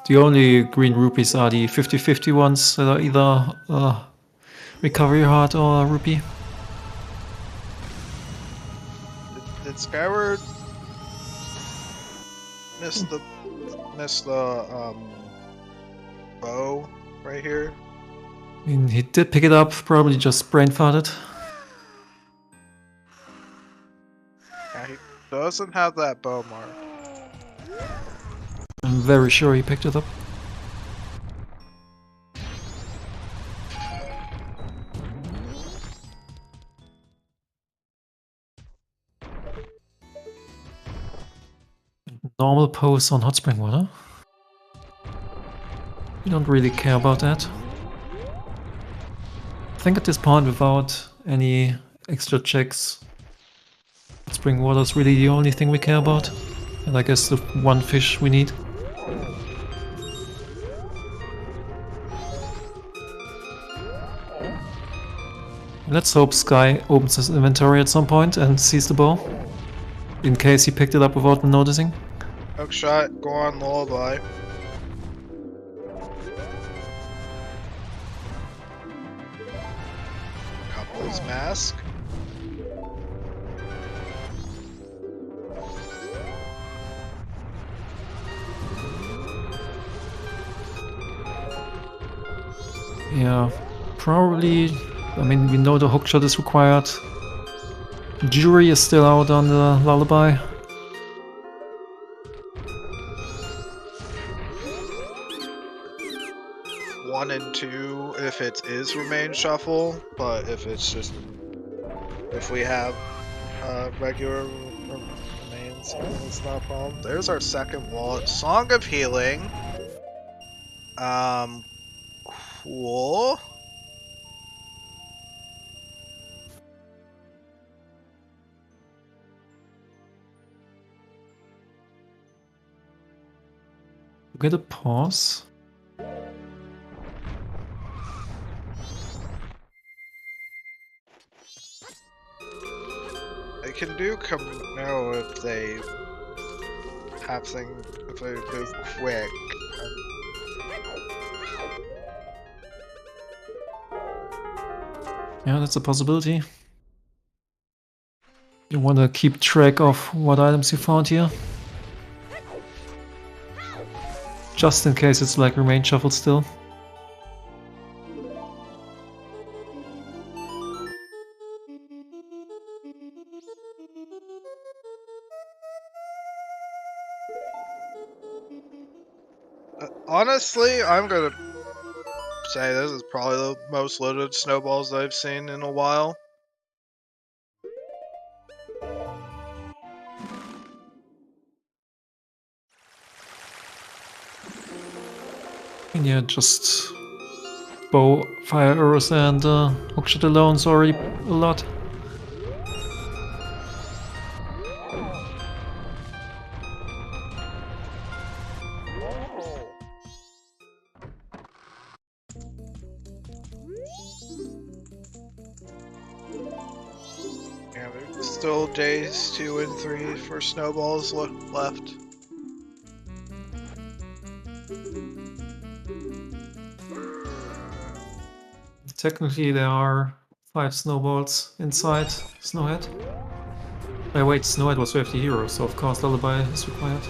the only green rupees are the 50-50 ones that are either recovery heart or rupee. Did Skyward miss the bow right here? I mean, he did pick it up, probably just brain farted. Yeah, he doesn't have that bow mark. I'm very sure he picked it up. Normal pose on hot spring water. We don't really care about that. I think at this point, without any extra checks, hot spring water is really the only thing we care about. And I guess the one fish we need. Let's hope Sky opens his inventory at some point and sees the bow. In case he picked it up without noticing. Hook shot, go on lullaby. Couple's mask. Yeah, probably. I mean, we know the hookshot is required. Jury is still out on the lullaby. One and two if it is remain shuffle, but if it's just if we have regular remains, it's not a problem. There's our second wallet. Song of Healing. Cool. Get a pause. They can do Camaro if they have things, if they move quick. Yeah, that's a possibility. You want to keep track of what items you found here. Just in case it's like remain shuffled still. Honestly, I'm gonna say this is probably the most loaded snowballs I've seen in a while. And yeah, just bow, fire arrows, and hookshot alone is already a lot. Yeah, there's still days 2 and 3 for snowballs left. Technically, there are 5 snowballs inside Snowhead. Oh, wait, Snowhead was 50 heroes, so of course Lullaby is required.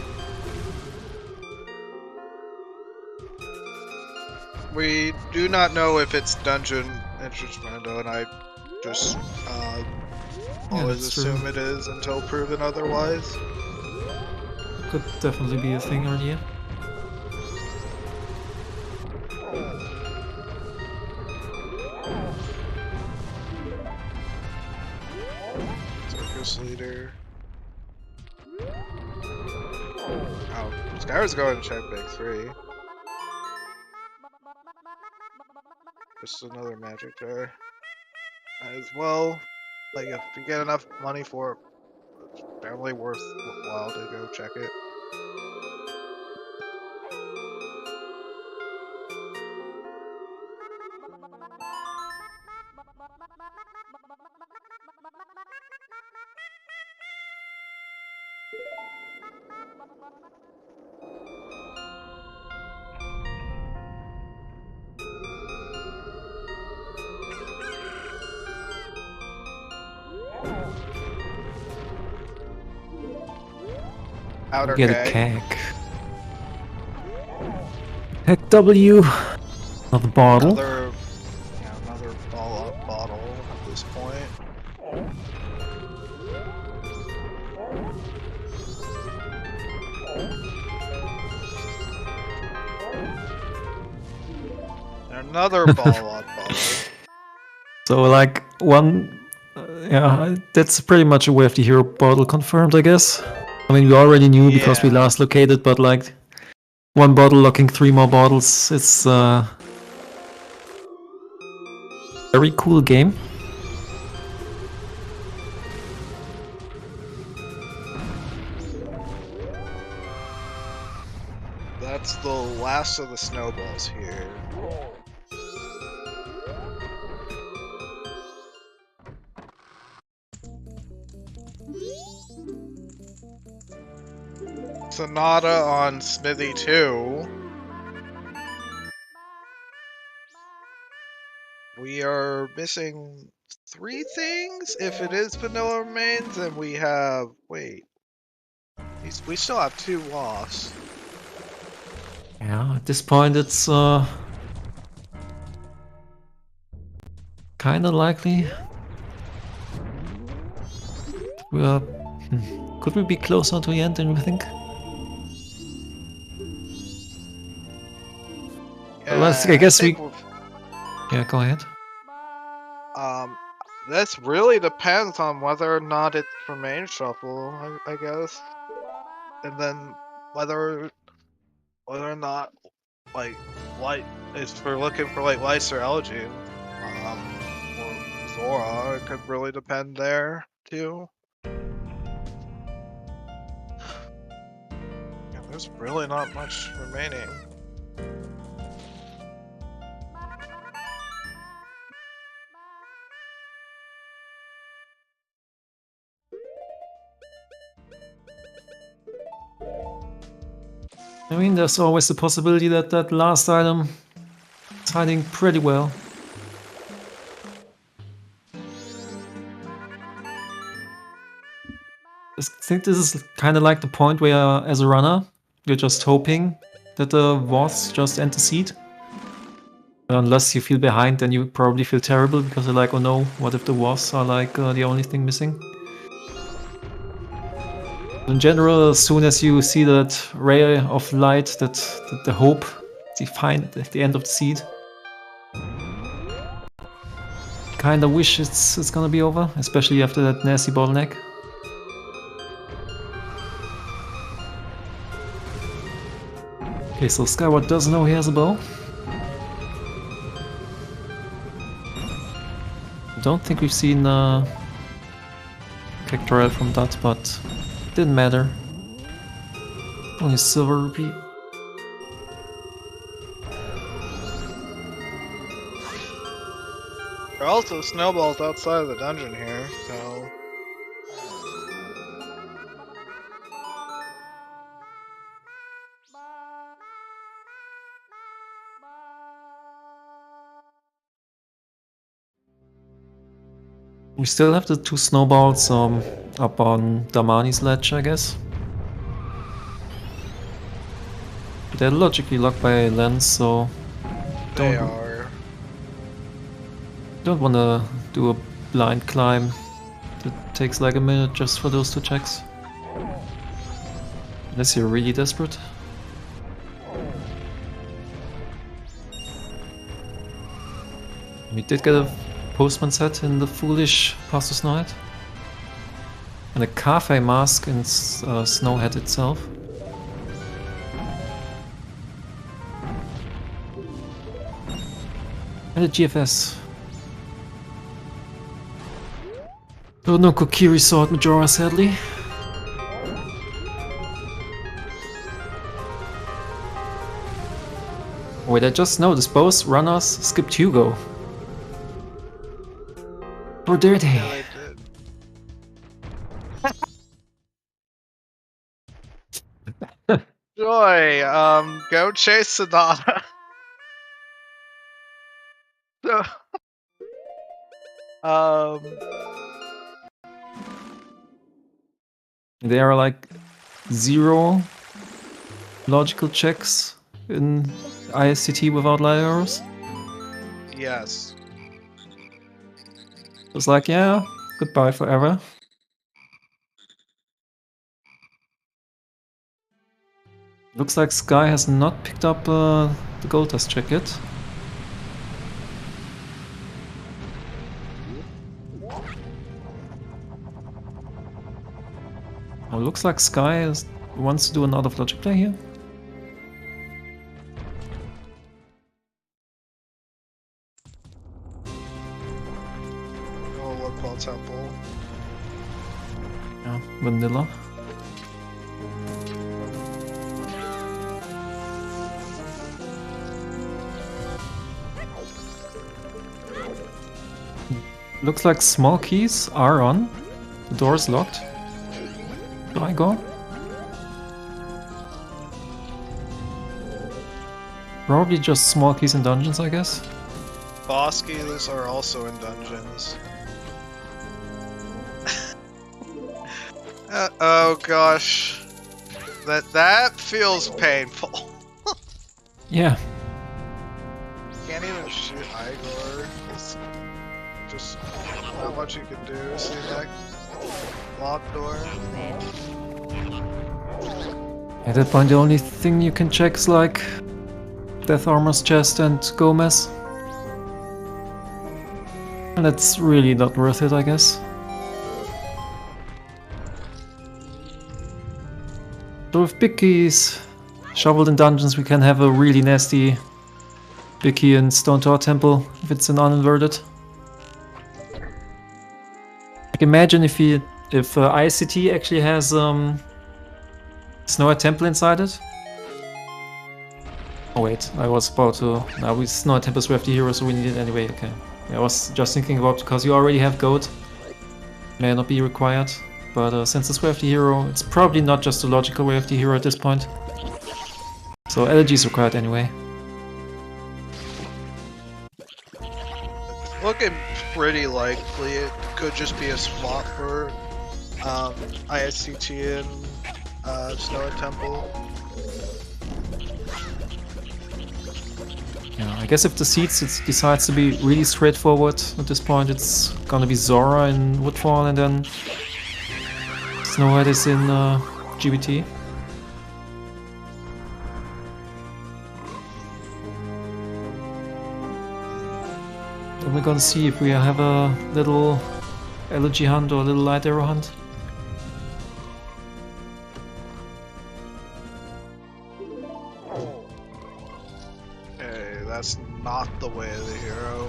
We do not know if it's dungeon entrance rando, and I just always that's true. assume it is until proven otherwise. Could definitely be a thing earlier. Circus leader. Oh, Skyward's going to check big 3. Just another magic jar. As well, like if you get enough money for it, it's definitely worthwhile to go check it. Outer Get keg. a keg. Keg W. Another bottle. Another ball up bottle at this point. And another ball up bottle. So like one, yeah, that's pretty much a way of the hero bottle confirmed, I guess. I mean, we already knew because we Yeah. last located, but like one bottle locking 3 more bottles, it's very cool game. That's the last of the snowballs here. Sonata on Smithy 2. We are missing 3 things. If it is vanilla remains, and we have we still have 2 lost. Yeah, at this point it's kinda likely. Could we be closer to the end than we think? I guess think Yeah, go ahead. this really depends on whether or not it's remain shuffle, I guess, and then whether or not like light is for looking for like Lice or Elgin, or Zora. It could really depend there too. Yeah, there's really not much remaining. I mean, there's always the possibility that that last item is hiding pretty well. I think this is kind of like the point where, as a runner, you're just hoping that the wasps just end the seed. Unless you feel behind, then you probably feel terrible because you're like, oh no, what if the wasps are like the only thing missing? In general, as soon as you see that ray of light, that the hope defined at the end of the seed, kinda wish it's gonna be over, especially after that nasty bottleneck. Okay, so Skyward does know he has a bow. I don't think we've seen Cactorel from that, but didn't matter. Only silver rupee. There are also snowballs outside of the dungeon here, so... We still have the 2 snowballs up on Damani's ledge, I guess. They're logically locked by a lens, so They are. don't wanna do a blind climb. It takes like a minute just for those 2 checks. Unless you're really desperate. We did get a postman set in the foolish Pastor's Night. And a cafe mask in Snowhead itself. And a GFS. Oh, no Kokiri Sword Majora, sadly. Wait, I just noticed both runners skipped Hugo. Or did they? Yeah, they did. Joy, go chase Sonata. There are like 0 logical checks in ISCT without light arrows. Yes. It's like, yeah, goodbye forever. Looks like Sky has not picked up the gold dust check yet. Oh, looks like Sky wants to do another logic play here. Oh, Lookball Temple. Yeah, vanilla. Looks like small keys are on. The door is locked. Do I go? Probably just small keys in dungeons, I guess. Boss keys are also in dungeons. Oh gosh. That feels painful. Yeah. Can't even shoot Igor. It's just not much you can do. See that locked door? At that point, the only thing you can check is like Death Armor's chest and Gomez. And that's really not worth it, I guess. So with big keys shoveled in dungeons, we can have a really nasty big key in Stone Tower Temple if it's an uninverted. Like imagine if ICT actually has Snow Temple inside it. Oh wait, I was about to... Now we Snow Temples we have the hero, so we need it anyway, okay. Yeah, I was just thinking about, because you already have goat, may not be required. But since it's way of the hero, it's probably not just a logical way of the hero at this point. So LG is required anyway. Looking pretty likely it could just be a swap for ISCT and Snow Temple. Yeah, I guess if the seeds decides to be really straightforward at this point, it's gonna be Zora in Woodfall and then Snowhead is in GBT. Then we're gonna see if we have a little elegy hunt or a little light arrow hunt. Hey, that's not the way of the hero.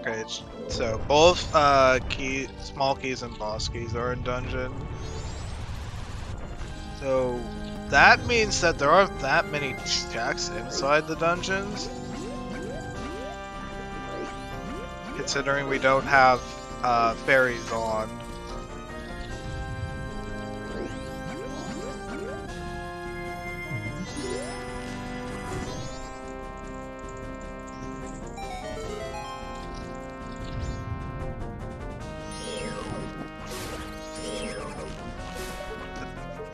Okay, so both small keys and boss keys are in dungeon. So that means that there aren't that many checks inside the dungeons. Considering we don't have fairies on.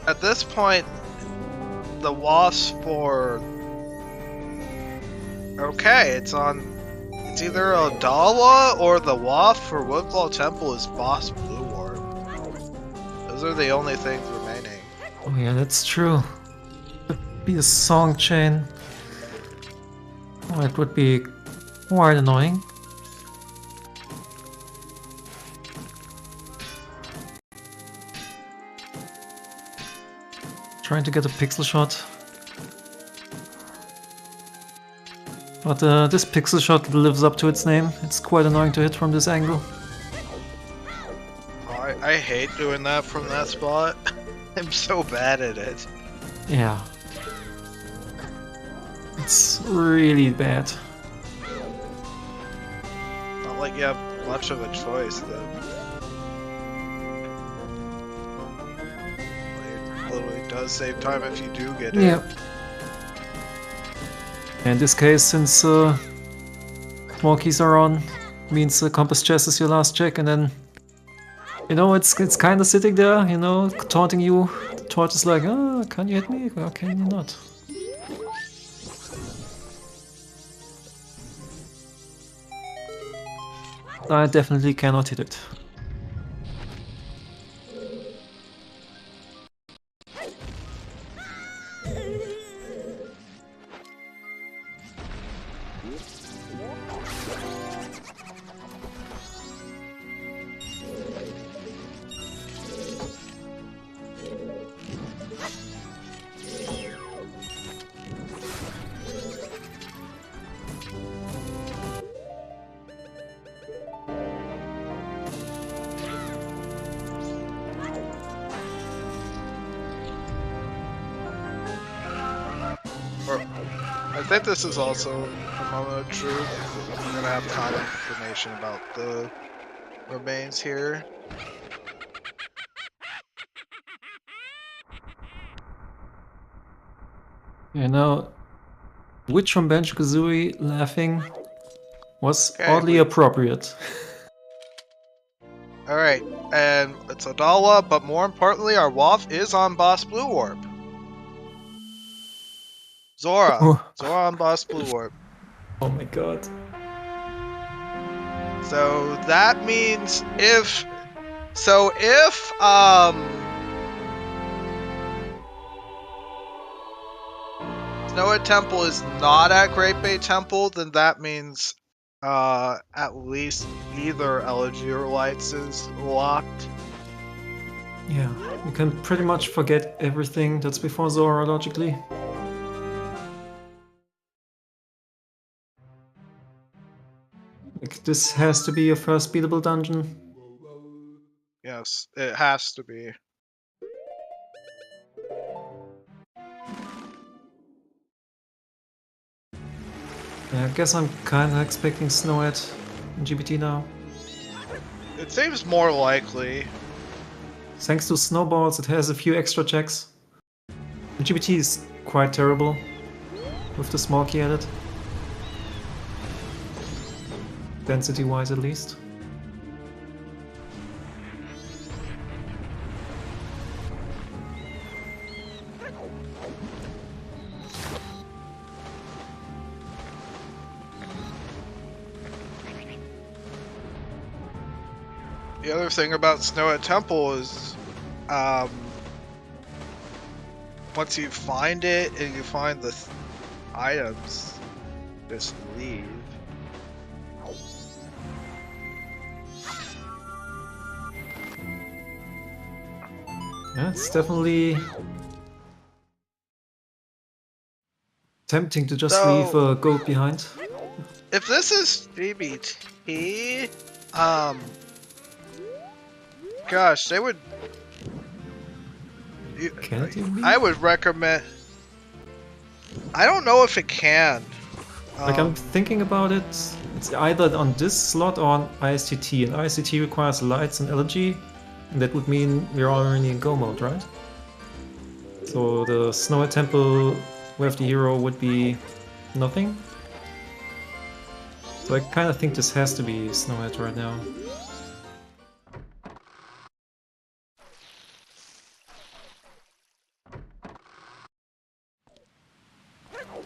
At this point, the wasp for... Okay, it's either Odala or the waft for Woodfall Temple is Boss Blue Orb. Those are the only things remaining. Oh yeah, that's true. Could be a song chain. Oh, it would be quite annoying. Trying to get a pixel shot. But this pixel shot lives up to its name. It's quite annoying to hit from this angle. Oh, I hate doing that from that spot. I'm so bad at it. Yeah. It's really bad. Not like you have much of a choice though. It literally does save time if you do get it. Yeah. In this case, since small keys are on, means compass chest is your last check, and then you know it's kind of sitting there, you know, taunting you. The taunt is like, oh, can you hit me or can you not? I definitely cannot hit it. I think this is also a moment of truth. I'm gonna have kind of information about the remains here. You know, Witch from Banjo-Kazooie laughing was Okay, oddly appropriate. Alright, and it's Odala, but more importantly, our WAF is on Boss Blue Orb. Zora. Oh. Zora on Boss Blue Orb. Oh my god. So that means if Snow White Temple is not at Great Bay Temple, then that means at least either Elegy or Lights is locked. Yeah, you can pretty much forget everything that's before Zora logically. Like, this has to be your first beatable dungeon. Yes, it has to be. Yeah, I guess I'm kinda expecting Snow White in GBT now. It seems more likely. thanks to snowballs, it has a few extra checks. And GBT is quite terrible with the small key added. Density-wise, at least. The other thing about Snow at Temple is, once you find it and you find the items, just leave. Yeah, it's definitely tempting to just leave a goat behind. If this is GBT, gosh, they would. Can it even be? I would recommend. I don't know if it can. Like, I'm thinking about it, it's either on this slot or on ISTT, and ISTT requires lights and LG, and that would mean we're already in go mode, right? So the Snow at Temple with the hero would be nothing. So I kind of think this has to be Snow at right now.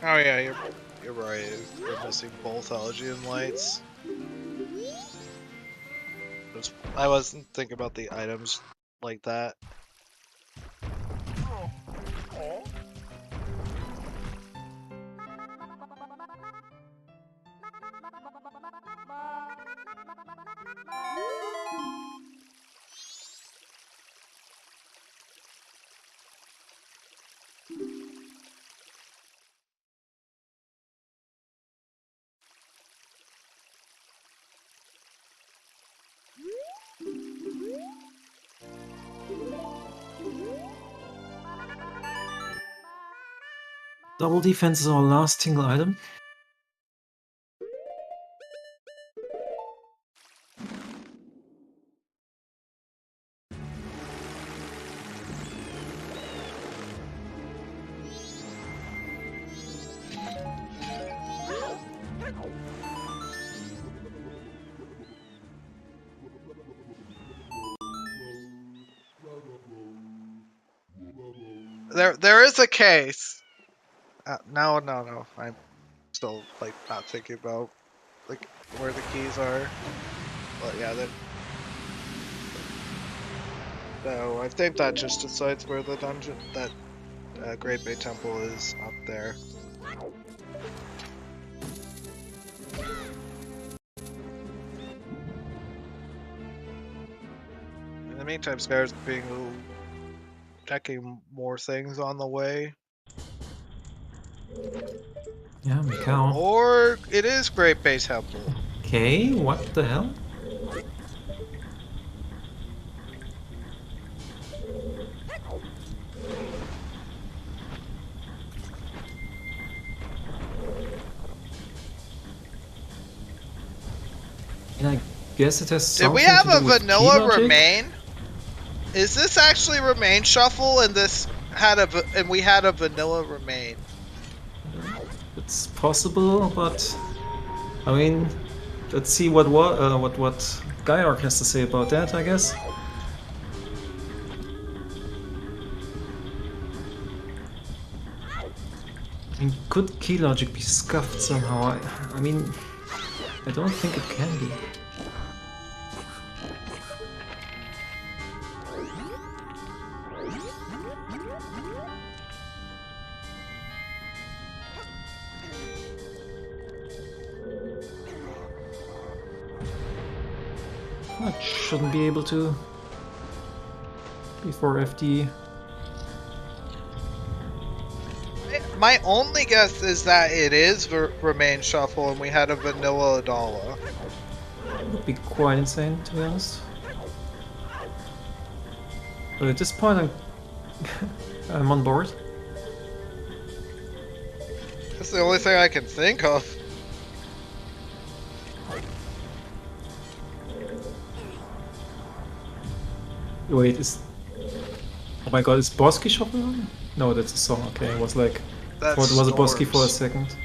Oh yeah, you're right. We're missing both LG and lights. I wasn't thinking about the items like that. Double defense is our last single item. There is a case. No. I'm still like not thinking about like where the keys are. But yeah, that. No, I think that just decides where the dungeon, that Great Bay Temple is up there. In the meantime, Skywar's checking more things on the way. Yeah, Mikau. Or it is Great Bay Temple. Okay, what the hell? And I guess it has Did something we have to do a with vanilla key logic? remain? Is this actually remain shuffle and this had and we had a vanilla remain? It's possible, but I mean, let's see what Gaiark has to say about that, I guess. I mean, could key logic be scuffed somehow? I mean, I don't think it can be. That shouldn't be able to before FD. My only guess is that it is remain shuffle and we had a vanilla Adala. It would be quite insane, to be honest. But at this point, I'm on board. That's the only thing I can think of. Wait, is Oh my god, is Bosky Shuffle on? No, that's a song. Okay, I was like, That's thought it was a Bosky for a Storms. second.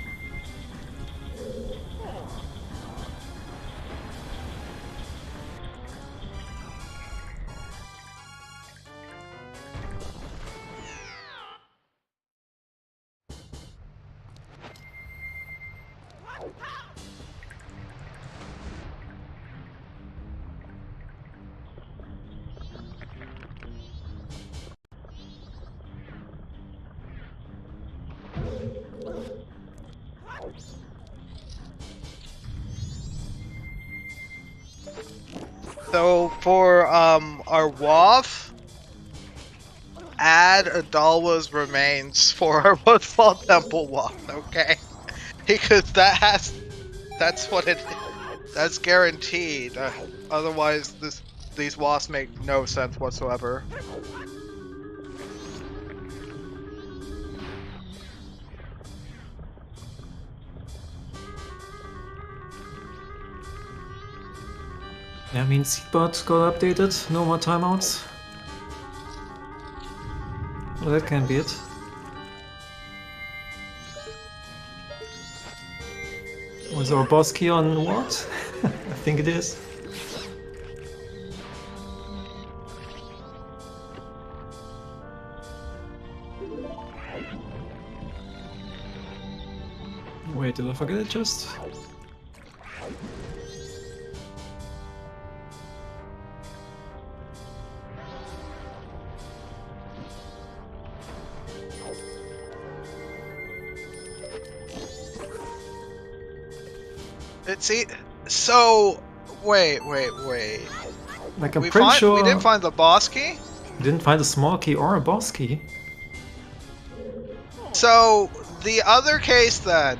So for our WAF, add Adalwa's remains for our Woodfall Temple WAF, okay? Because that's what that's guaranteed. Otherwise, these WAFs make no sense whatsoever. Yeah, I mean, Seedbot got updated, no more timeouts. Well, that can be it. Was our boss key on what? I think it is. Wait, did I forget it just? So wait. Like, I'm pretty sure we didn't find the boss key. we didn't find a small key or a boss key. So the other case then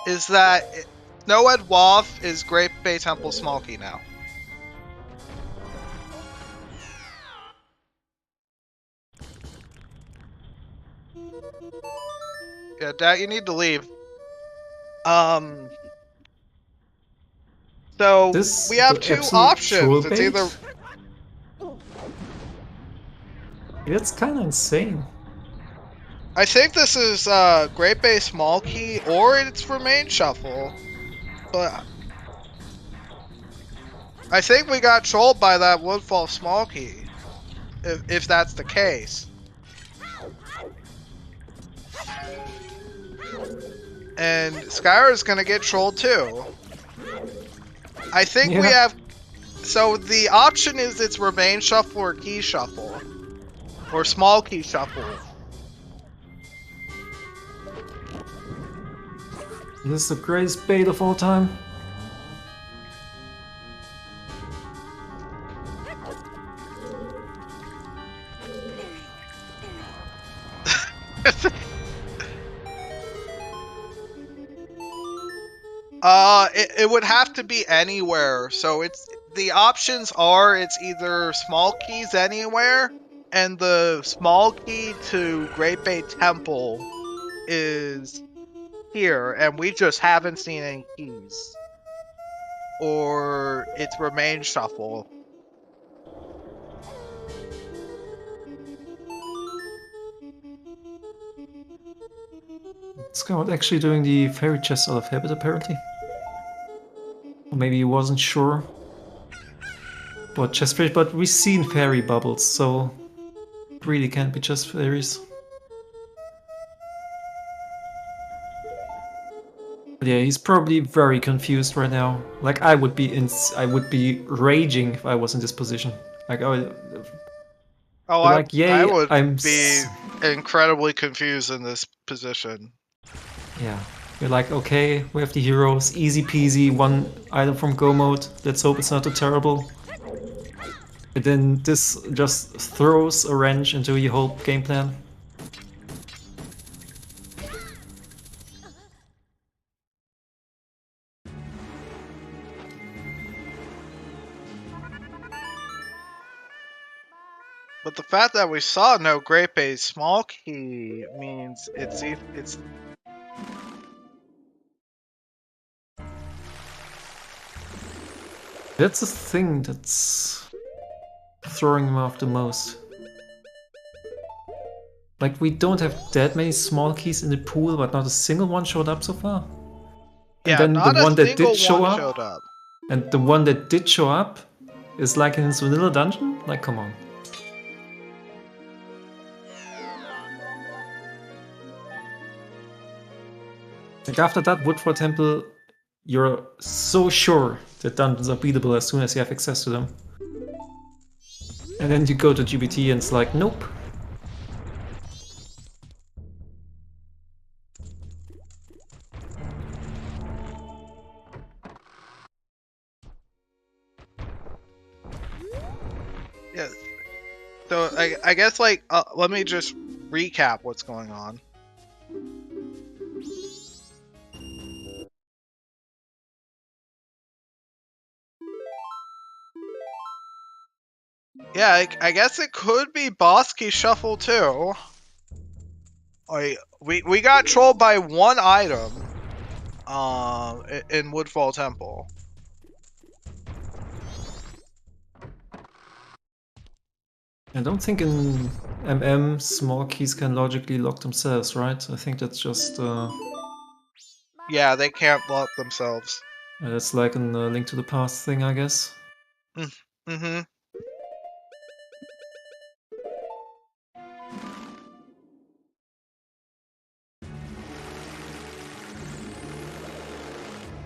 is that Snowhead WAF is Great Bay Temple small key now. Yeah, Dad, you need to leave. So This we have the two absolute troll options. It's bait? either That's kind of insane. I think this is Great Bay small key or it's Remain Shuffle, but I think we got trolled by that Woodfall small key. If that's the case. And Skyward's gonna get trolled too. I think we have. So the option is it's Remain Shuffle or Key Shuffle. Or Small Key Shuffle. This is the greatest bait of all time. It would have to be anywhere. So the options are it's either small keys anywhere, and the small key to Great Bay Temple is here, and we just haven't seen any keys. Or it's Remain Shuffle. Skyward actually doing the fairy chest out of habit, apparently. Or maybe he wasn't sure what chest fairy, but we've seen fairy bubbles, so it really can't be just fairies. But yeah, he's probably very confused right now. Like, I would be raging if I was in this position. Like, I would I'm be incredibly confused in this position. Yeah, you're like, okay, we have the heroes, easy peasy, one item from go mode, let's hope it's not too terrible. But then this just throws a wrench into your whole game plan. But the fact that we saw no Great Bay small key means it's That's the thing that's throwing him off the most. Like, we don't have that many small keys in the pool, but not a single one showed up so far. And Yeah, then not the one a that single did show one up, showed up. and the one that did show up is like in this vanilla dungeon? Like, come on. Like, after that Woodford Temple, you're so sure that dungeons are beatable as soon as you have access to them. And then you go to GBT and it's like, nope. Yeah. So I guess like let me just recap what's going on. Yeah, I guess it could be boss key shuffle too. Like we got trolled by one item, in Woodfall Temple. I don't think in MM small keys can logically lock themselves, right? I think that's just Yeah, they can't lock themselves. that's like a Link to the Past thing, I guess. Mm-hmm.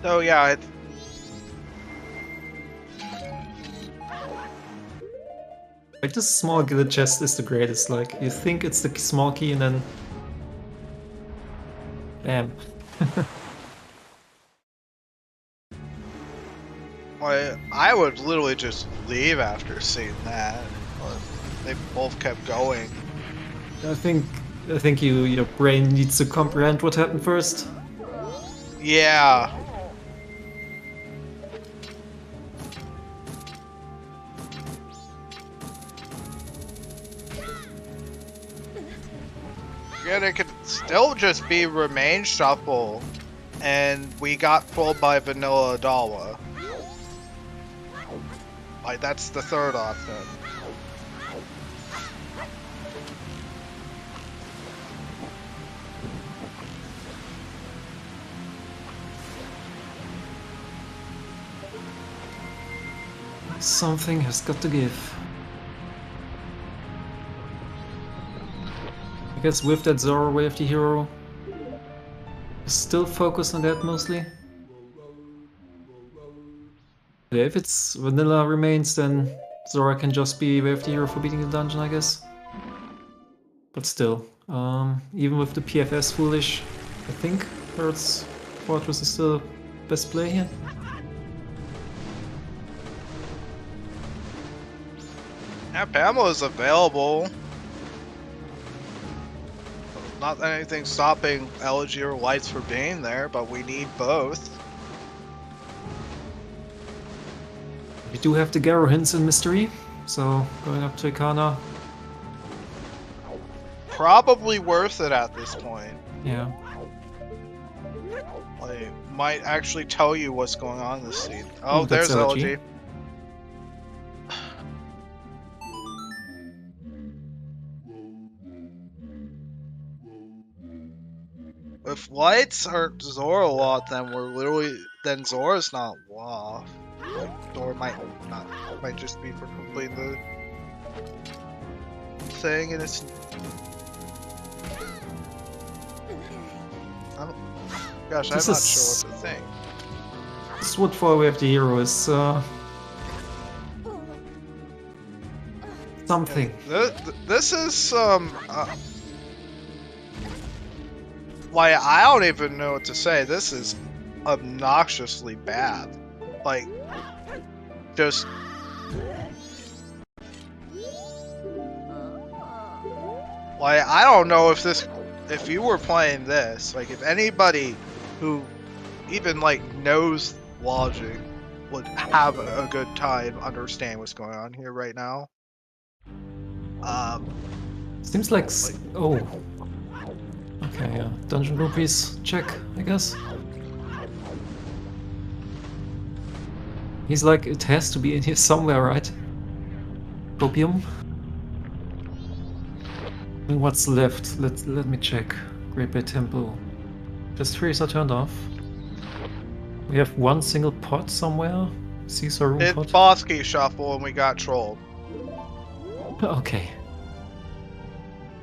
So yeah, it's Like, this small gilded chest is the greatest. Like, you think it's the small key and then... Bam. I would literally just leave after seeing that. But they both kept going. I think your brain needs to comprehend what happened first. Yeah. Yeah, it could still just be remain shuffle, and we got pulled by Vanilla Adawa. Like, that's the third option. Something has got to give. I guess with that Zora Way of the Hero, still focus on that mostly. Yeah, if it's vanilla remains, then Zora can just be Way of the Hero for beating the dungeon, I guess. But still, even with the PFS foolish, I think Earth's Fortress is still best play here. Yeah, Pamela's available. Not that anything's stopping Elegy or Lights from being there, but we need both. We do have the Garo hints in Mystery, so going up to Ikana. Probably worth it at this point. Yeah. Like, might actually tell you what's going on in this scene. Oh, Ooh, that's there's Elegy. Elegy. If Lights are Zora lot, then then Zora's not WoF. Like, Zora might just be for completing the thing, and it's. Gosh, I'm not sure what to think. This Woodfall Way of the Hero is something. This is like, I don't even know what to say. This is obnoxiously bad. Like, just like, I don't know if you were playing this, like, if anybody who even like knows logic would have a good time understanding what's going on here right now. Seems like oh. Okay, yeah. Dungeon rupees, check, I guess. He's like, it has to be in here somewhere, right? Copium? And what's left? Let me check. Great Bay Temple. Just trees are turned off. We have one single pot somewhere. Caesar room It's pot. Bosky Shuffle, and we got trolled Okay.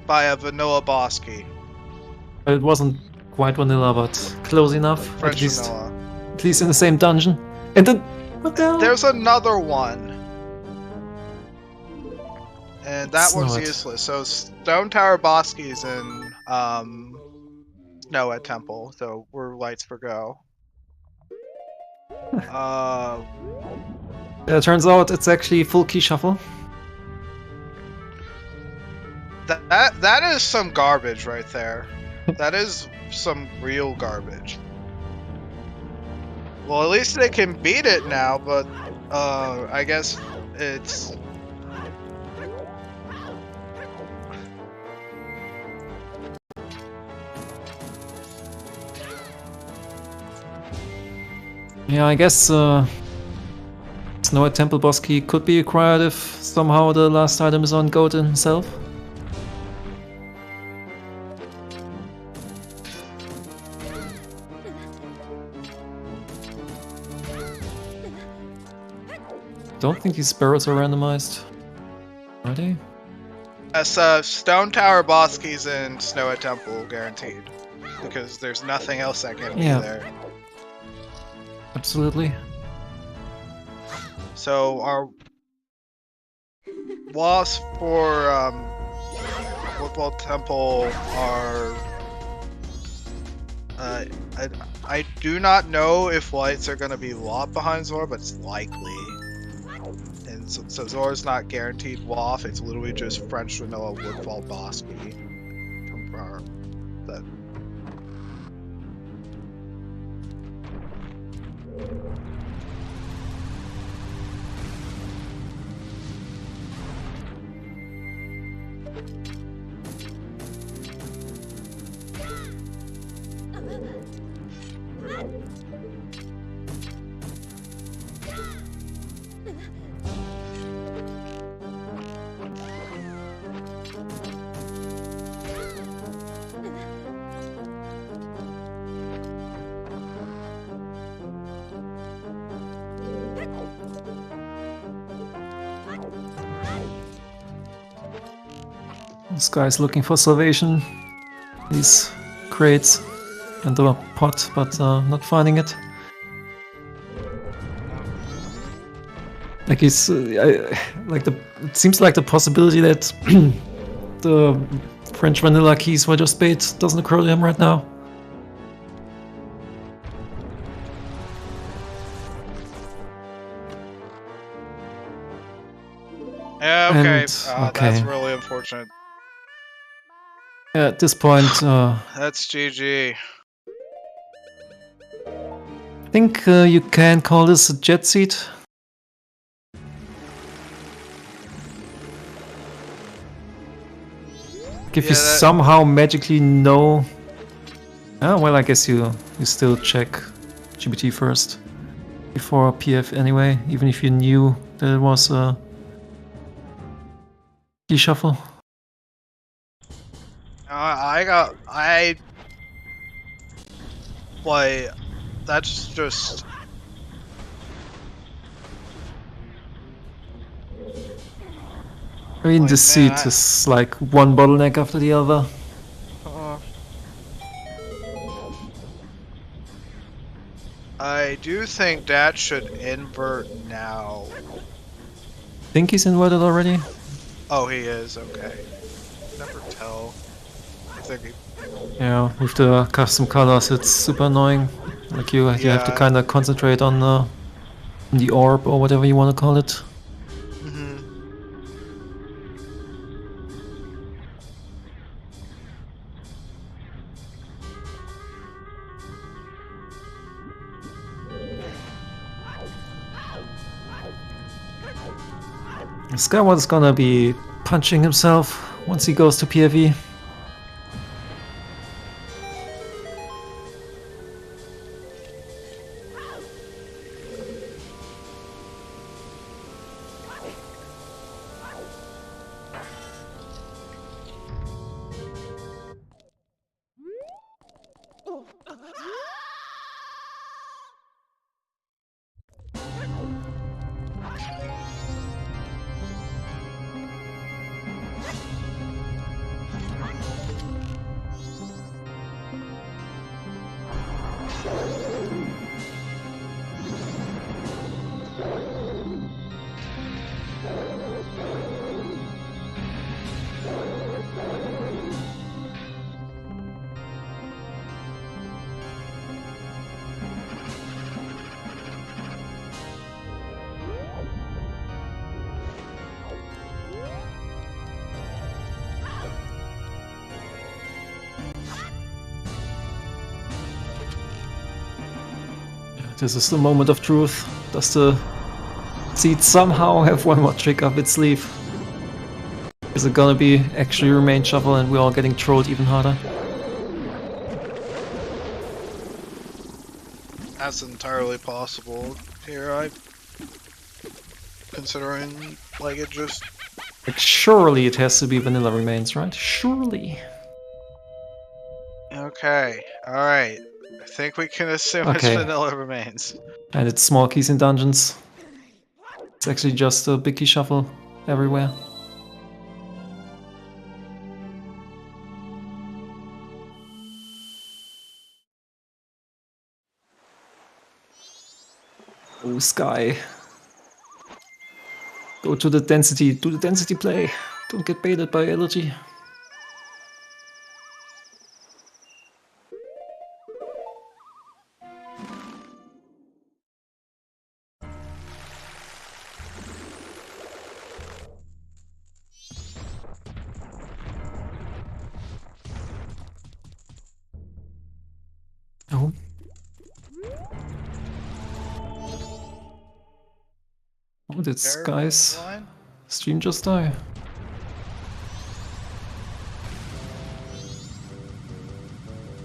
by a vanilla Bosky. It wasn't quite vanilla, but close enough. French at least, vanilla. at least in the same dungeon. And then what the hell? There's another one. And that one's Snort. useless. So Stone Tower Boskies and Snow at Temple. So we're lights for go. It turns out it's actually full key shuffle. That is some garbage right there. That is some real garbage. Well, at least they can beat it now, but I guess it's... Yeah, I guess Snow at Temple boss key could be acquired if somehow the last item is on Goat himself. Don't think these barrels are randomized. Are they? Yes, Stone Tower Boskies and Snow at Temple guaranteed. Because there's nothing else that can be there. Absolutely. So our loss for Football Temple are I do not know if lights are going to be WAF behind Zora, but it's likely. And so Zora's not guaranteed WAF, it's literally just French vanilla Woodfall Bosky. Confirm that. This guy's looking for salvation. These crates and the pot, but not finding it. Like he's like it seems like the possibility that the French vanilla keys were just bait doesn't occur to him right now. Yeah, okay. Okay. That's really unfortunate. Yeah, at this point, That's GG. I think you can call this a jet seat. If you somehow magically know... Oh, well, I guess you still check GBT first. Before PF anyway, even if you knew that it was a key shuffle. Like, that's just... I mean, this seat is like one bottleneck after the other. I do think that should invert now. Think he's inverted already? Oh, he is, okay. Never tell. I think he... Yeah, with the custom colors, it's super annoying. Like you have to kind of concentrate on the orb or whatever you want to call it. Skyward's gonna be punching himself once he goes to PFE. This is the moment of truth. Does the seed somehow have one more trick up its sleeve? Is it gonna be actually remain shuffle and we're all getting trolled even harder? That's entirely possible here. Considering like it just. Like, surely it has to be vanilla remains, right? Surely. Okay, alright. I think we can assume it's Okay. vanilla remains. And it's small keys in dungeons. It's actually just a big key shuffle everywhere. Oh, Sky. Go to the density, do the density play. Don't get baited by Elegy. Oh. Oh, did Sky's stream just die?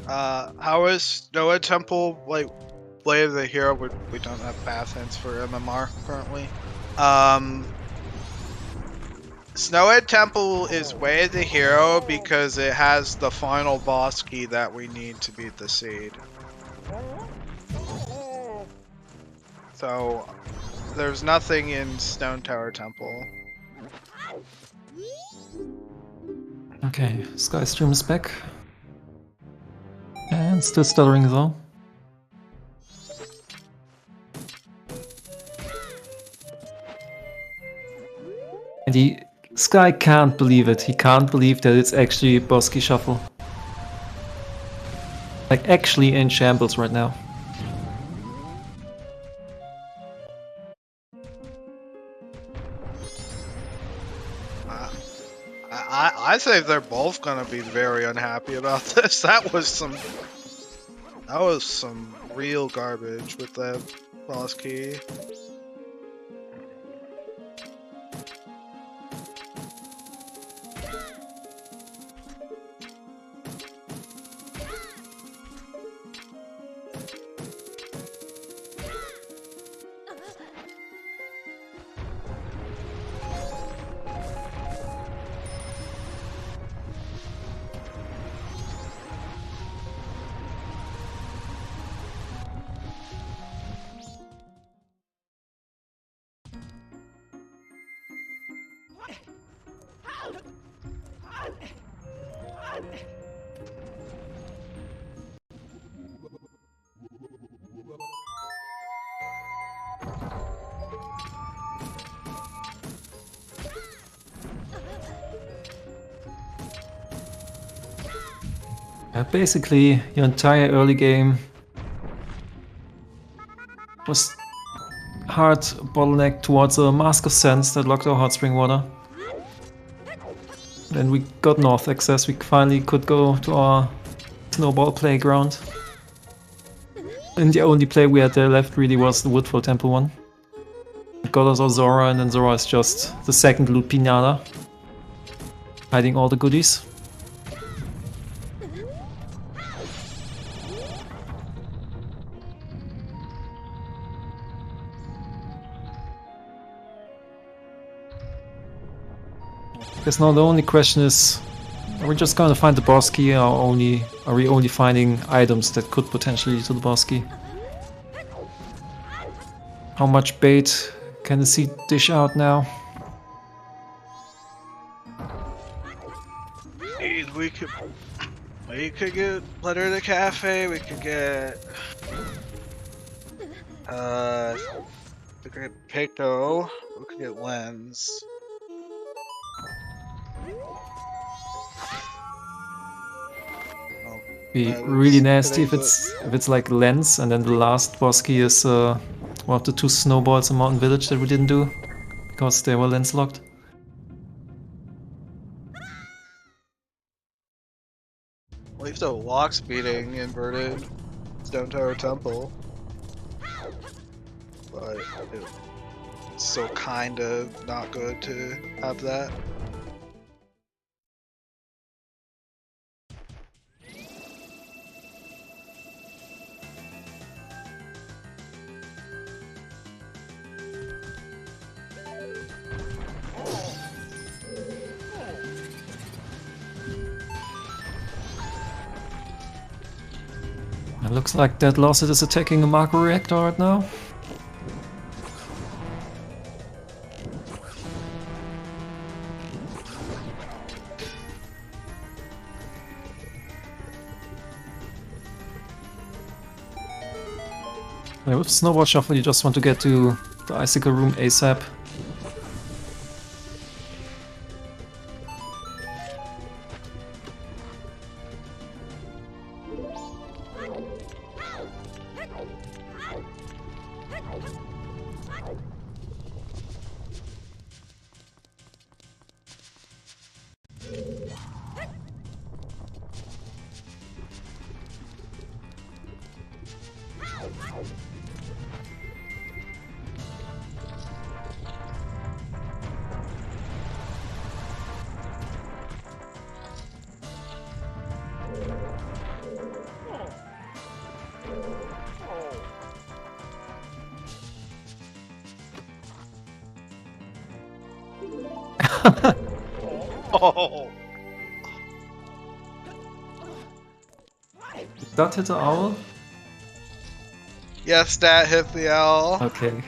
How is Noah Temple, like, Blade of the Hero? We don't have path hints for MMR currently. Snowhead Temple is Way of the Hero because it has the final boss key that we need to beat the seed. So, there's nothing in Stone Tower Temple. Okay, Sky stream is back. And still stuttering though. And Sky can't believe it. He can't believe that it's actually boss key shuffle. Like, actually in shambles right now. I think they're both gonna be very unhappy about this. That was some real garbage with that boss key. Basically, your entire early game was hard bottleneck towards a Mask of Sense that locked our hot spring water. Then we got north access, we finally could go to our snowball playground. And the only play we had there left really was the Woodfall Temple one. It got us our Zora, and then Zora is just the second loot pinata, hiding all the goodies. Guess now the only question is, are we just gonna find the boss key, or are we only finding items that could potentially lead to the boss key? How much bait can the seed dish out now? We could get Letter to the Cafe, we could get the Great Pico, we Get lens. Oh, Be that really is nasty hitting if it's like lens and then the last boss key is one of the 2 snowballs in Mountain Village that we didn't do because they were lens locked. Leave the lock speeding inverted Stone Tower Temple. But it's still kind of not good to have that. It looks like Datlossit is attacking a Marco reactor right now. Yeah, with Snowball Shuffle you just want to get to the Icicle Room ASAP. Oh! Did that hit the owl? Yes, that hit the owl. Okay.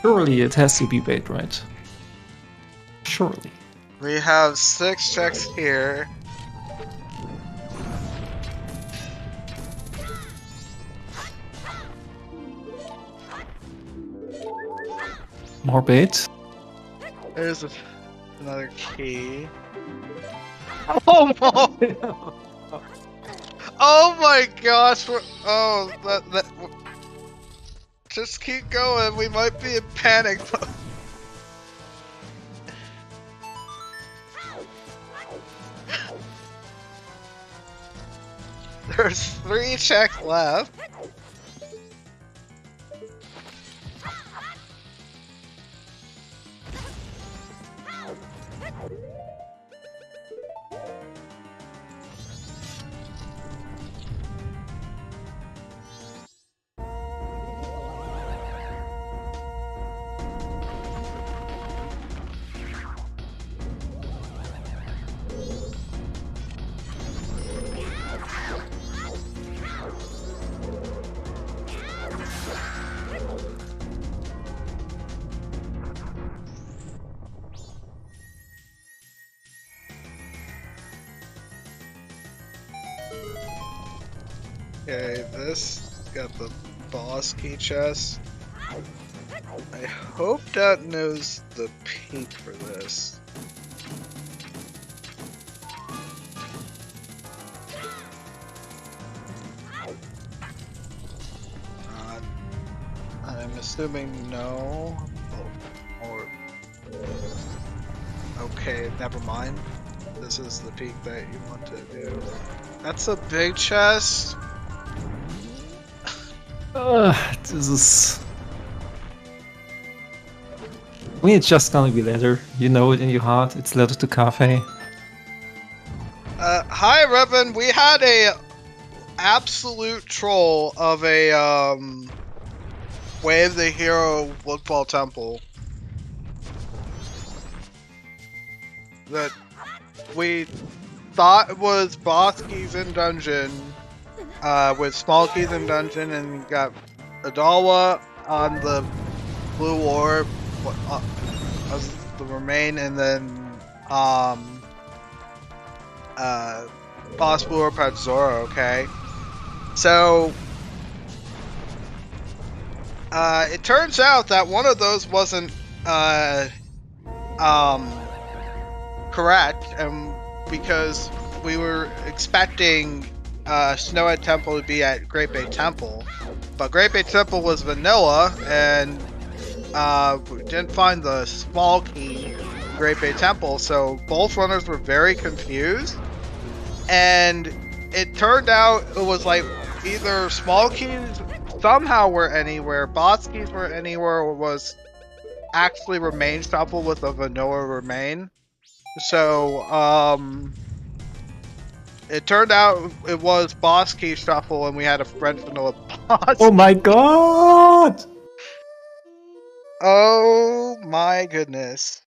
Surely it has to be bait, right? Surely. We have 6 checks here. More bait. There's another key. Oh my! Oh my gosh! Oh, that. Just keep going. We might be in panic mode. There's 3 checks left. Okay, this got the boss key chest. I hope that knows the peak for this. I'm assuming no. Or okay, never mind. This is the peak that you want to do. That's a big chest. This is... I mean, it's just gonna be leather. You know it in your heart. It's leather to cafe. Hi, Revan. We had a absolute troll of a Wave the Hero Woodfall Temple that we thought was boss keys in dungeon. With small keys in dungeon, and got Adawa on the blue orb as the remain, and then boss blue orb had Zora. Okay, So it turns out that one of those wasn't correct, and because we were expecting Snowhead Temple to be at Great Bay Temple, but Great Bay Temple was vanilla, and we didn't find the small key Great Bay Temple, so both runners were very confused, and it turned out it was like either small keys somehow were anywhere, boss keys were anywhere, or was actually remain shuffle with a vanilla remain. So, it turned out it was boss key shuffle, and we had a red vanilla boss. Oh my god! Oh my goodness.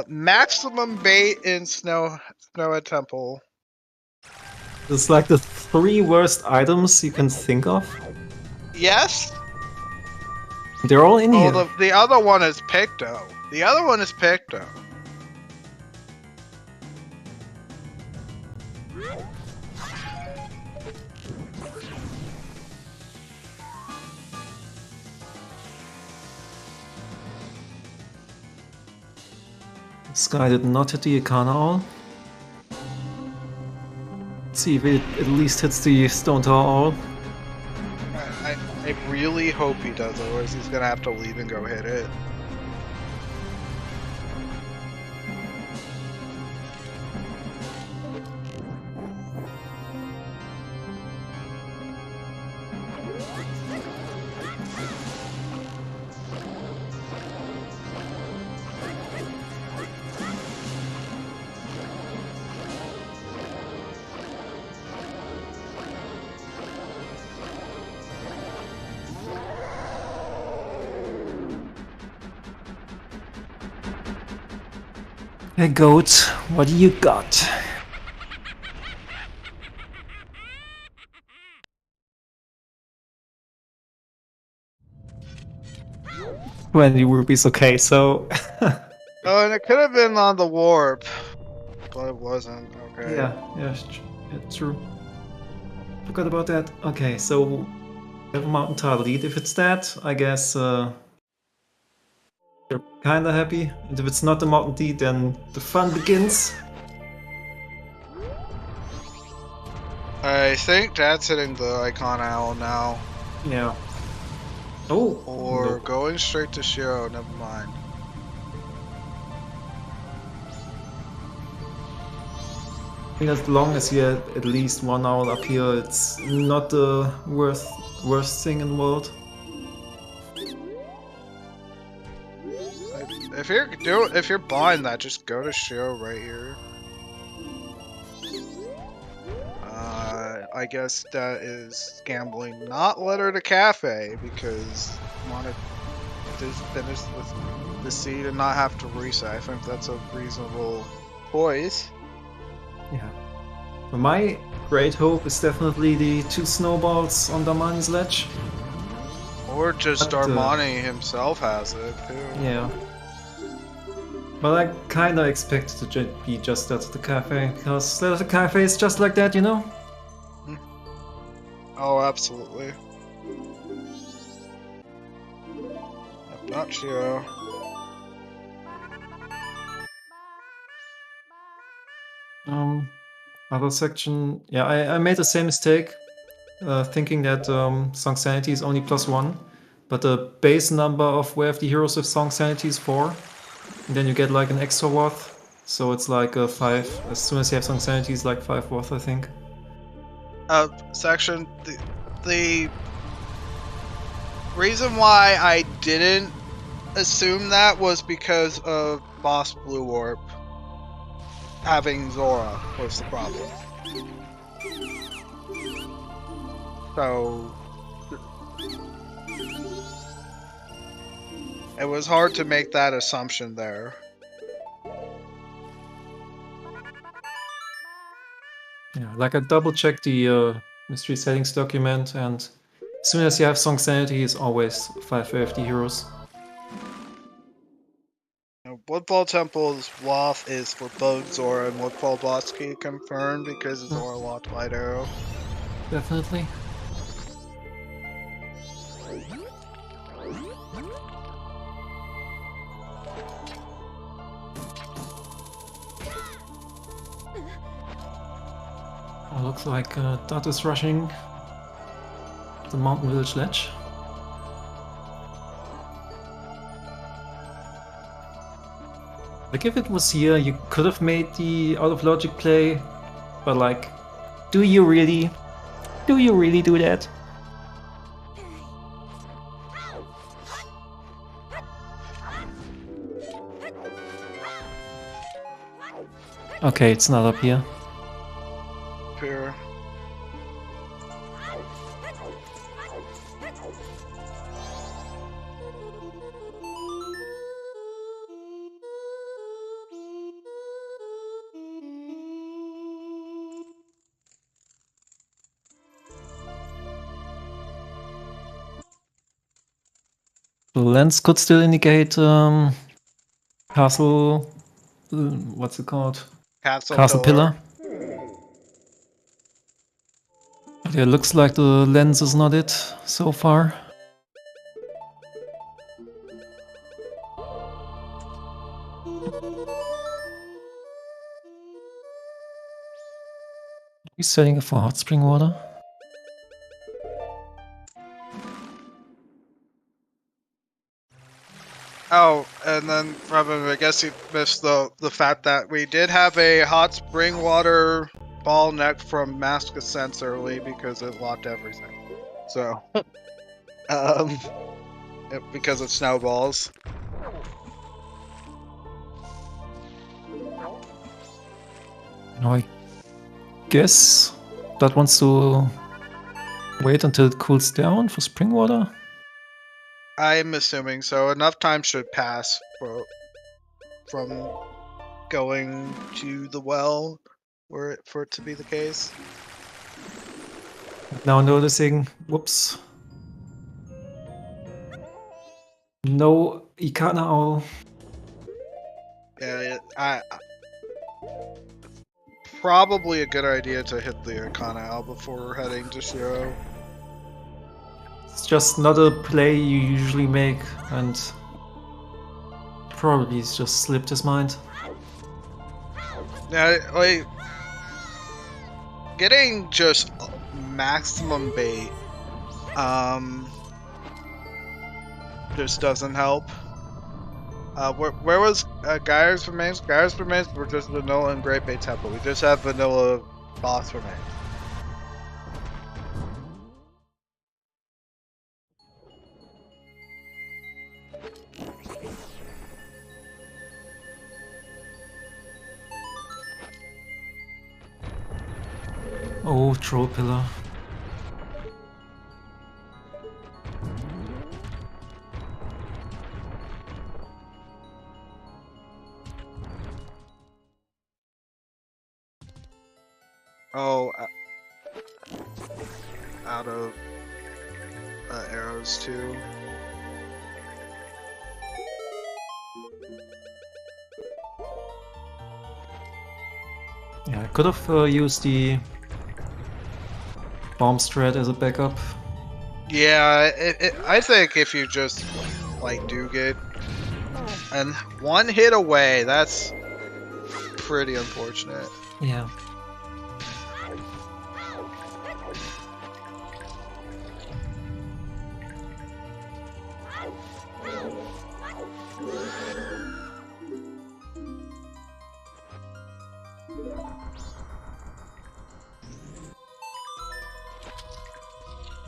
Maximum bait in Snowhead Temple. It's like the 3 worst items you can think of. Yes. They're all in here. The other one is Picto. The other one is Picto. This guy did not hit the Ikana all. Let's see if it at least hits the Stone Tower all. I really hope he does, otherwise he's gonna have to leave and go hit it. Hey goat, what do you got? ₹20, okay, so... Oh, and it could have been on the warp, but it wasn't. Okay. yeah, true. Forgot about that. Okay, so we have a Mountain Tile lead. If it's that, I guess you're kinda happy. And if it's not the Mountain lead, then the fun begins. I think Dad's hitting the Icon Owl now. Yeah. Oh! Or no. going straight to Shiro, never mind. I think as long as you have at least 1 owl up here, it's not the worst thing in the world. If you're buying that, just go to Shiro right here. I guess that is gambling. Not let her to cafe because I want to finish with the seed and not have to reset. I think that's a reasonable choice. Yeah. But my great hope is definitely the 2 snowballs on Darmani's ledge. Or just But, Darmani himself has it too. Yeah. But I kinda expect it to be just at the cafe, because the cafe is just like that, you know? Oh, absolutely. I'm not sure. Other section. Yeah, I made the same mistake, thinking that Song Sanity is only +1, but the base number of where the heroes with Song Sanity is 4, and then you get like an extra worth, so it's like a 5. As soon as you have Song Sanity, it's like 5 worth, I think. Section, the reason why I didn't assume that was because of Boss Blue Warp having Zora was the problem. So it was hard to make that assumption there. Yeah, like I double checked the mystery settings document, and as soon as you have Song Sanity, it's always 5 AFD heroes. Woodfall Temple's WAF is for both Zora and Woodfall Boss Key confirmed because it's Zora locked Light Arrow. Definitely. Looks like Dart is rushing the Mountain Village ledge. Like if it was here, you could have made the out of logic play, but like, do you really? Do you really do that? Okay, it's not up here. Here. The lens could still indicate castle. What's it called? Castle Pillar. But yeah, looks like the lens is not it so far. He's setting it for hot spring water. Oh, and then probably I guess you missed the fact that we did have a hot spring water ball neck from Mask Ascents early because it locked everything. So, because of snowballs. Now I guess that wants to wait until it cools down for spring water. I'm assuming so. Enough time should pass from going to the well for it to be the case. Now noticing, whoops. No Ikana Owl. Yeah, I probably a good idea to hit the Arcana Owl before heading to Shiro. It's just not a play you usually make, and probably he's just slipped his mind. Yeah, like getting just maximum bait, just doesn't help. Where was Gaia's remains? Gaia's remains were just vanilla and Great Bay Temple. We just have vanilla boss remains. Oh, troll pillar. Oh, out of arrows too. Yeah, I could have used the bomb strat as a backup. Yeah, I think if you just like do get and one hit away, that's pretty unfortunate. Yeah.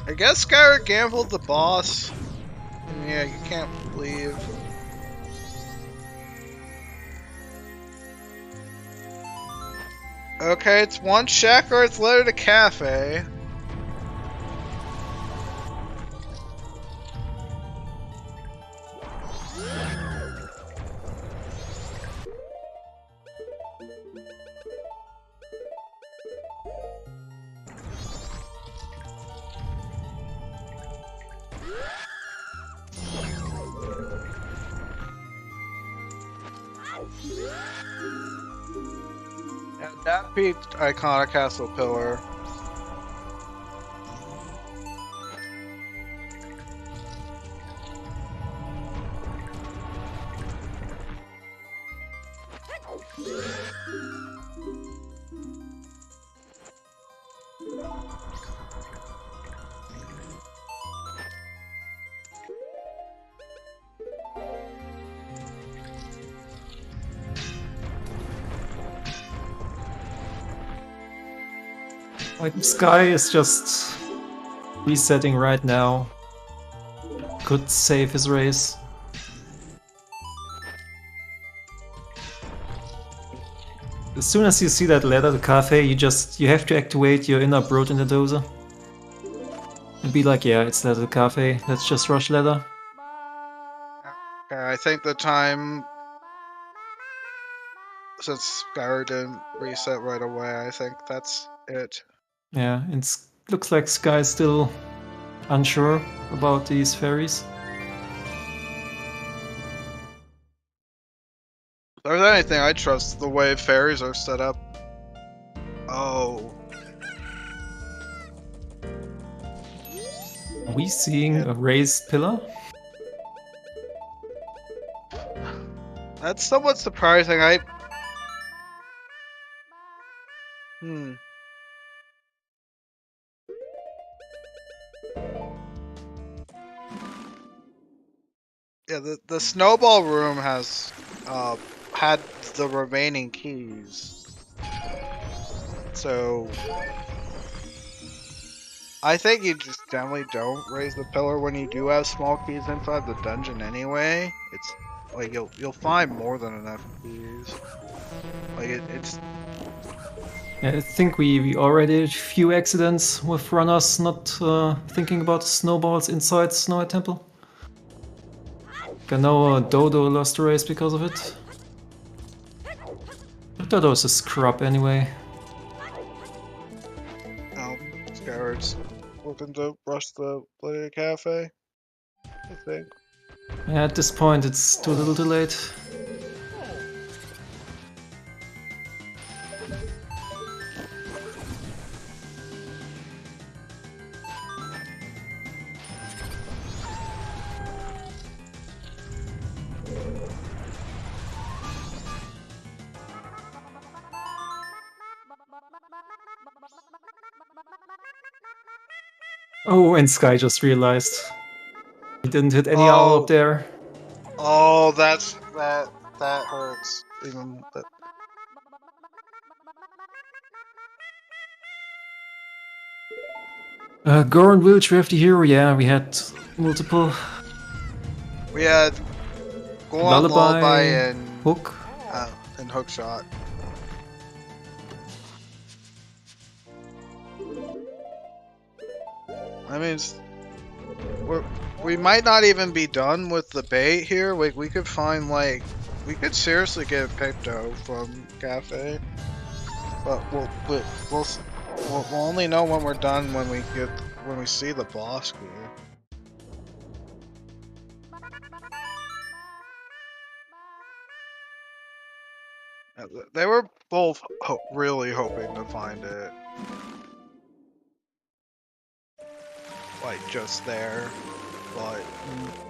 I guess Skyward gambled the boss. Yeah, you can't leave. Okay, it's one check or it's letter to cafe. And that beat Iconic Castle Pillar. Like, Sky is just resetting right now. Could save his race. As soon as you see that ladder to cafe, you have to activate your inner Brood in the dozer. And be like, yeah, it's ladder to cafe, let's just rush ladder. Okay, I think the time, since Skyward didn't reset right away, I think that's it. Yeah, it looks like Sky's still unsure about these fairies. If there's anything I trust the way fairies are set up. Oh. Are we seeing a raised pillar? That's somewhat surprising. Hmm. Yeah, the snowball room has had the remaining keys. So I think you just generally don't raise the pillar when you do have small keys inside the dungeon anyway. It's like you'll find more than enough keys. Like it's Yeah, I think we already had a few accidents with runners not thinking about snowballs inside Snow Temple. I know Dodo lost a race because of it. But Dodo's a scrub anyway. Skyward's looking to rush the Bloody Cafe, I think. Yeah, at this point it's too little too late. Oh, and Sky just realized he didn't hit any owl up there. Oh, that hurts. Even that. Goran Wilch, we have the hero. Yeah, we had multiple. We had Lullaby and Hook. And Hookshot. I mean, we might not even be done with the bait here. We could find we could seriously get Picto from Cafe, but we'll only know when we're done when we see the boss here. They were both really hoping to find it. Like just there, but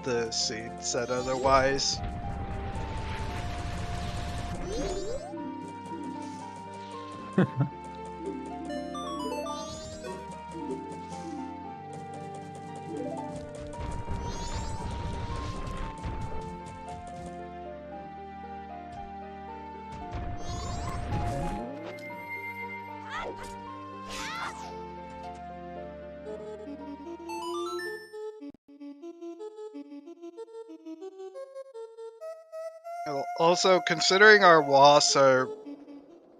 the seed said otherwise. Also, considering our wasps are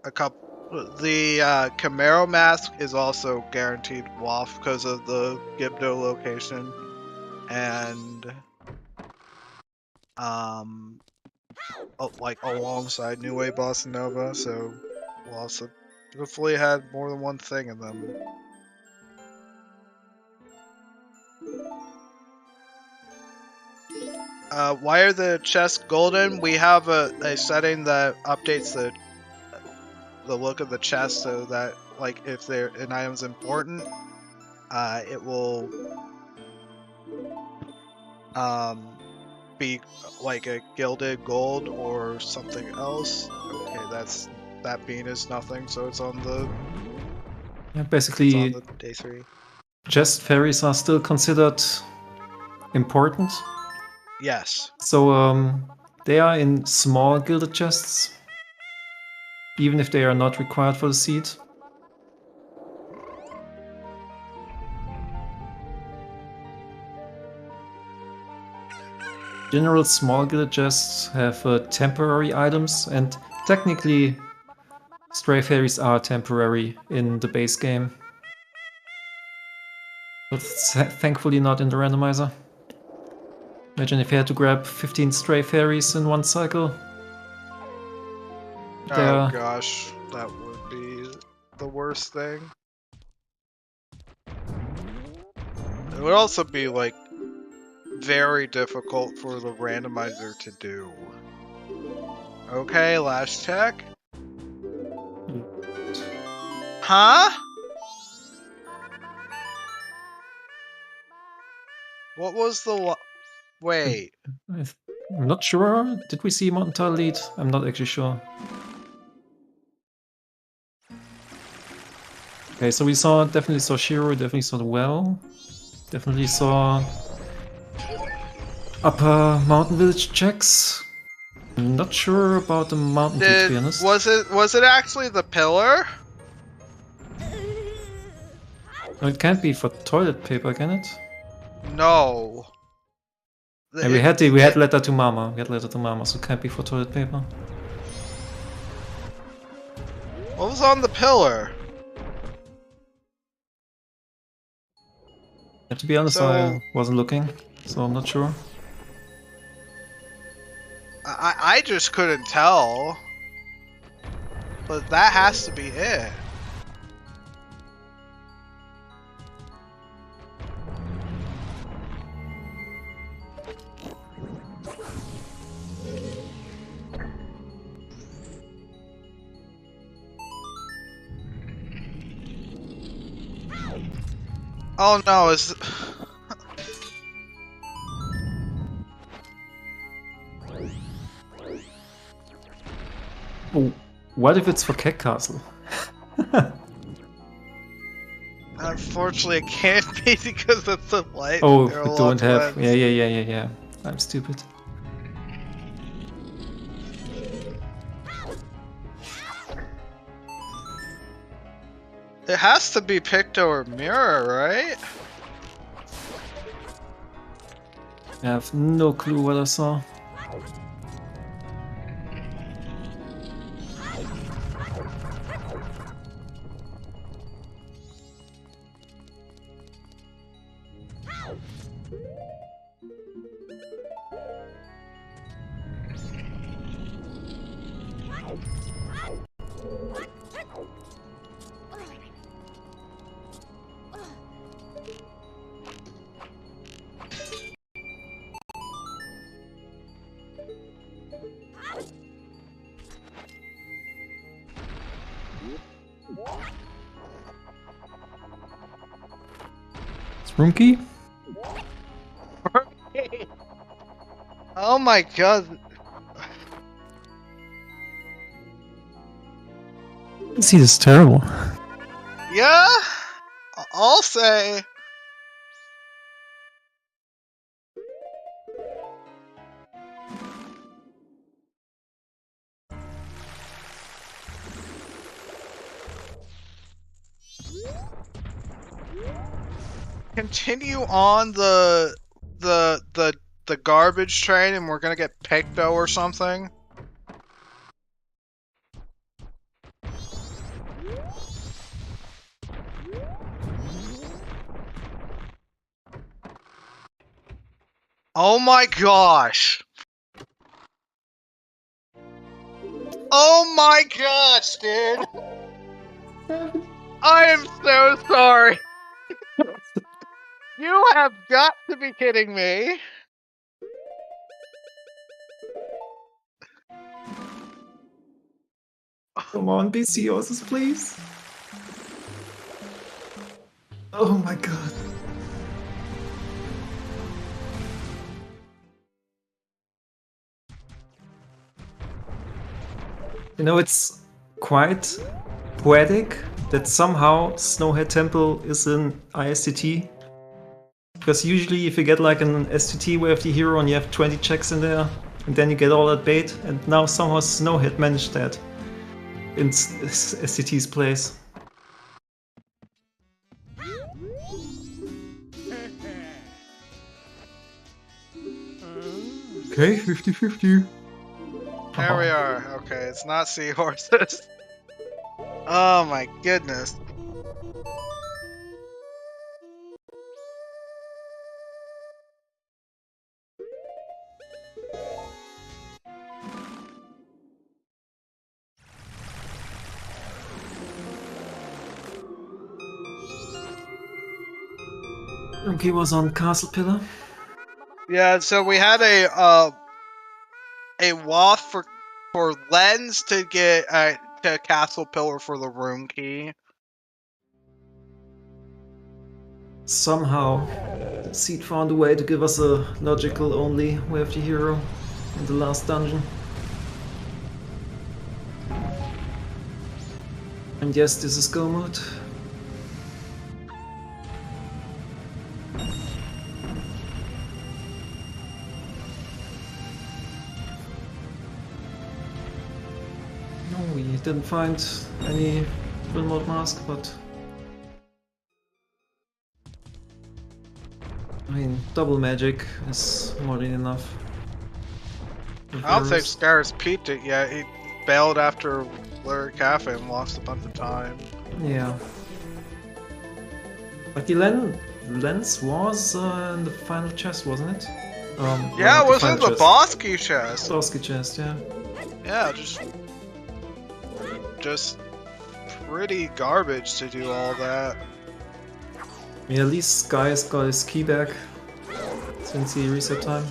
a couple, the Camaro mask is also guaranteed waft because of the Gibdo location, and like alongside New Way Bossa Nova, so we'll also hopefully had more than one thing in them. Why are the chests golden? We have a setting that updates the look of the chest so that like if an item's important, it will be like a gilded gold or something else. Okay, that bean is nothing, so it's on the Basically, day 3. Chest fairies are still considered important. Yes. So they are in small gilded chests, even if they are not required for the seed. general small villages have temporary items, and technically stray fairies are temporary in the base game. But thankfully not in the randomizer. Imagine if you had to grab 15 stray fairies in one cycle. Oh gosh, that would be the worst thing. It would also be, like, very difficult for the randomizer to do. Okay, last check. Huh? What was the wait. I'm not sure. Did we see Mountain Tile lead? I'm not actually sure. Okay, so we definitely saw Shiro, definitely saw the well. Definitely saw upper mountain village checks. I'm not sure about the mountain view, to be honest. Was it actually the pillar? No, it can't be for toilet paper, can it? No. And we had letter to mama. We had letter to mama, so it can't be for toilet paper. What was on the pillar? Yeah, to be honest, I wasn't looking, so I'm not sure. I just couldn't tell. But that has to be it. Oh no, it's... Oh, what if it's for Keg Castle? Unfortunately, it can't be because it's a light. Oh, we don't have... lens. Yeah. I'm stupid. It has to be Picto or Mirror, right? I have no clue what I saw. Room key? Oh my god. See, this is terrible. Yeah? I'll say. Continue on the garbage train and we're gonna get Picto or something. Oh my gosh. Oh my gosh, dude. I am so sorry. You have got to be kidding me. Come on, be seriously, please. Oh my god. You know, it's quite poetic that somehow Snowhead Temple is in ISTT. Because usually if you get like an STT Way of the Hero and you have 20 checks in there, and then you get all that bait, and now somehow Snowhead managed that in STT's place. Okay, 50-50. There we are. Okay, it's not seahorses. Oh my goodness. Rookie was on Castle Pillar. Yeah, so we had a waft for Lens to get to Castle Pillar for the room key. Somehow, the seed found a way to give us a logical only way of the hero in the last dungeon. And yes, this is go mode. No, we didn't find any full mode mask, but I mean, double magic is more than enough. I don't think Scar's peaked it yet. He bailed after Blur Cafe and lost a bunch of time. Yeah. But the lens was in the final chest, wasn't it? Yeah, it was in the chest. boss key chest. Bosky chest, yeah. Yeah, just pretty garbage to do all that. Yeah, at least Sky's got his key back since he reset time.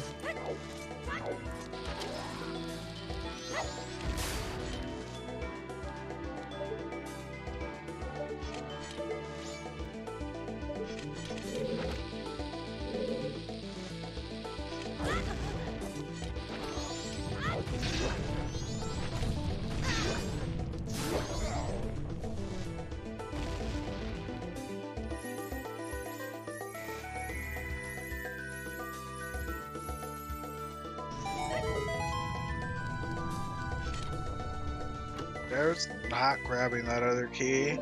There's not grabbing that other key.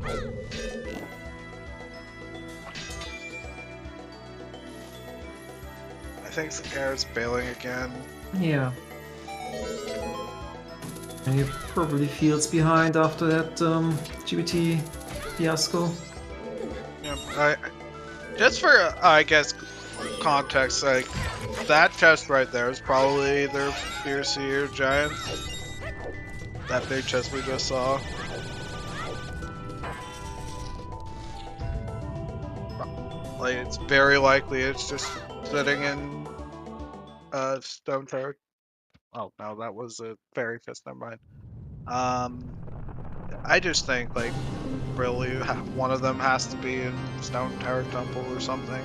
I think Scare's bailing again. Yeah. And he probably feels behind after that GBT fiasco. Yeah, just for I guess context, like that chest right there is probably their Fierce Seer Giant. That big chest we just saw. Like it's very likely it's just sitting in Stone Tower. Oh no, that was a Fairy Fist. Never mind. I just think like really one of them has to be in Stone Tower Temple or something.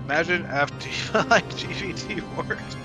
Imagine FT like GVT worked.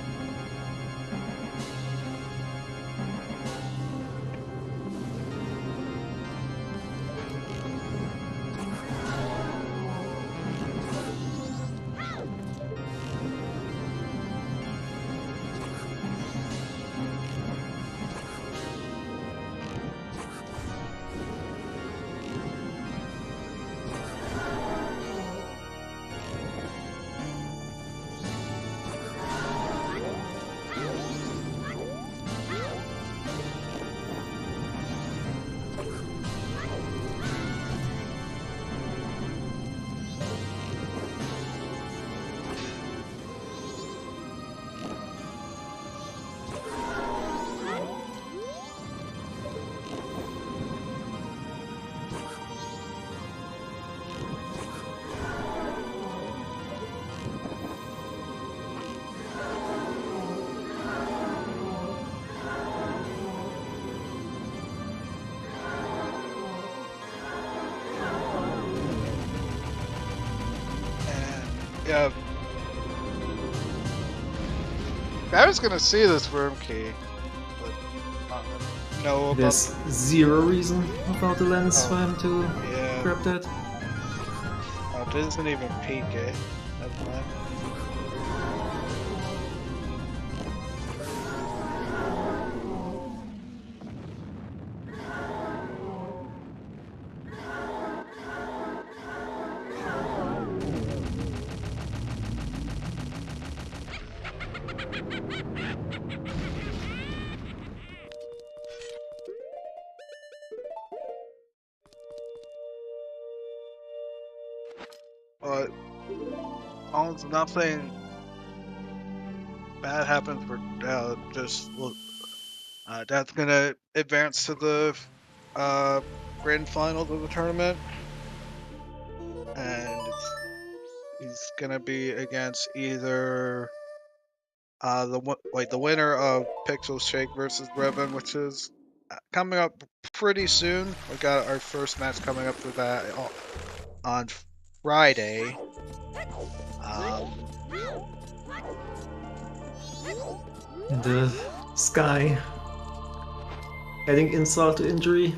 Yeah. I was gonna see this room key, but no about... There's zero reason without the lens for him to Yeah. grab that. Oh, it doesn't even peek it. Never mind. But almost nothing bad happens for just look. That's gonna advance to the grand finals of the tournament, and he's gonna be against either the winner of Pixel Shake versus Revan, which is coming up pretty soon. We got our first match coming up for that on Friday. And Sky adding insult to injury.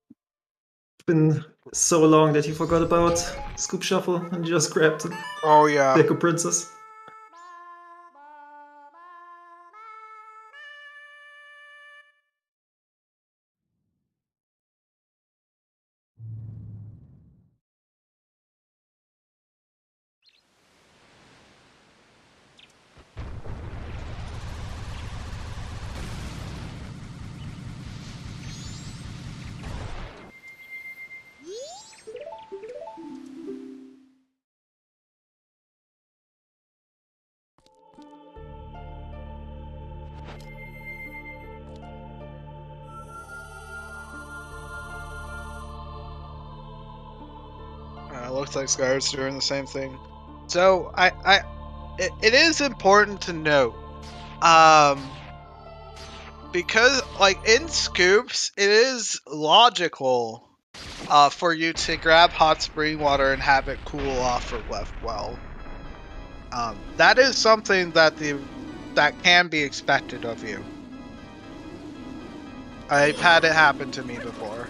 It's been so long that he forgot about Scoop Shuffle and just grabbed Oh yeah. Deku Princess. Looks like Skyward's doing the same thing. So it is important to note, because like in scoops, it is logical, for you to grab hot spring water and have it cool off for left well. That is something that can be expected of you. I've had it happen to me before.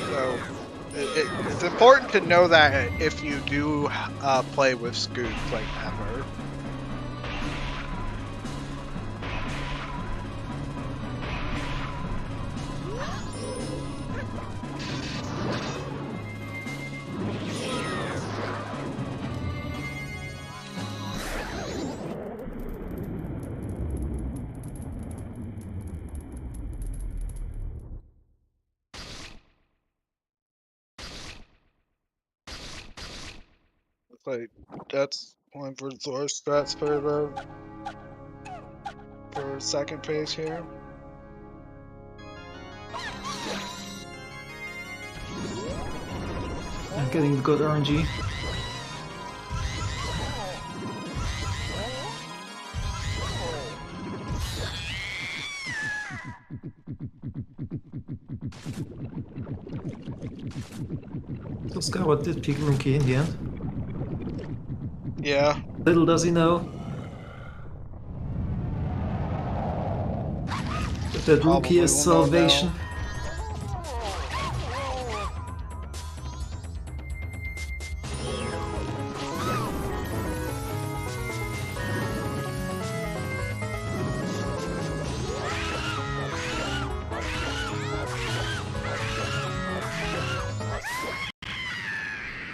So it's important to know that if you do play with scoops like ever. Like that's one for Zor strats for second phase here. I'm getting good RNG. So Skyward did pick Rookie in the end. Yeah. Little does he know that Rookie is salvation.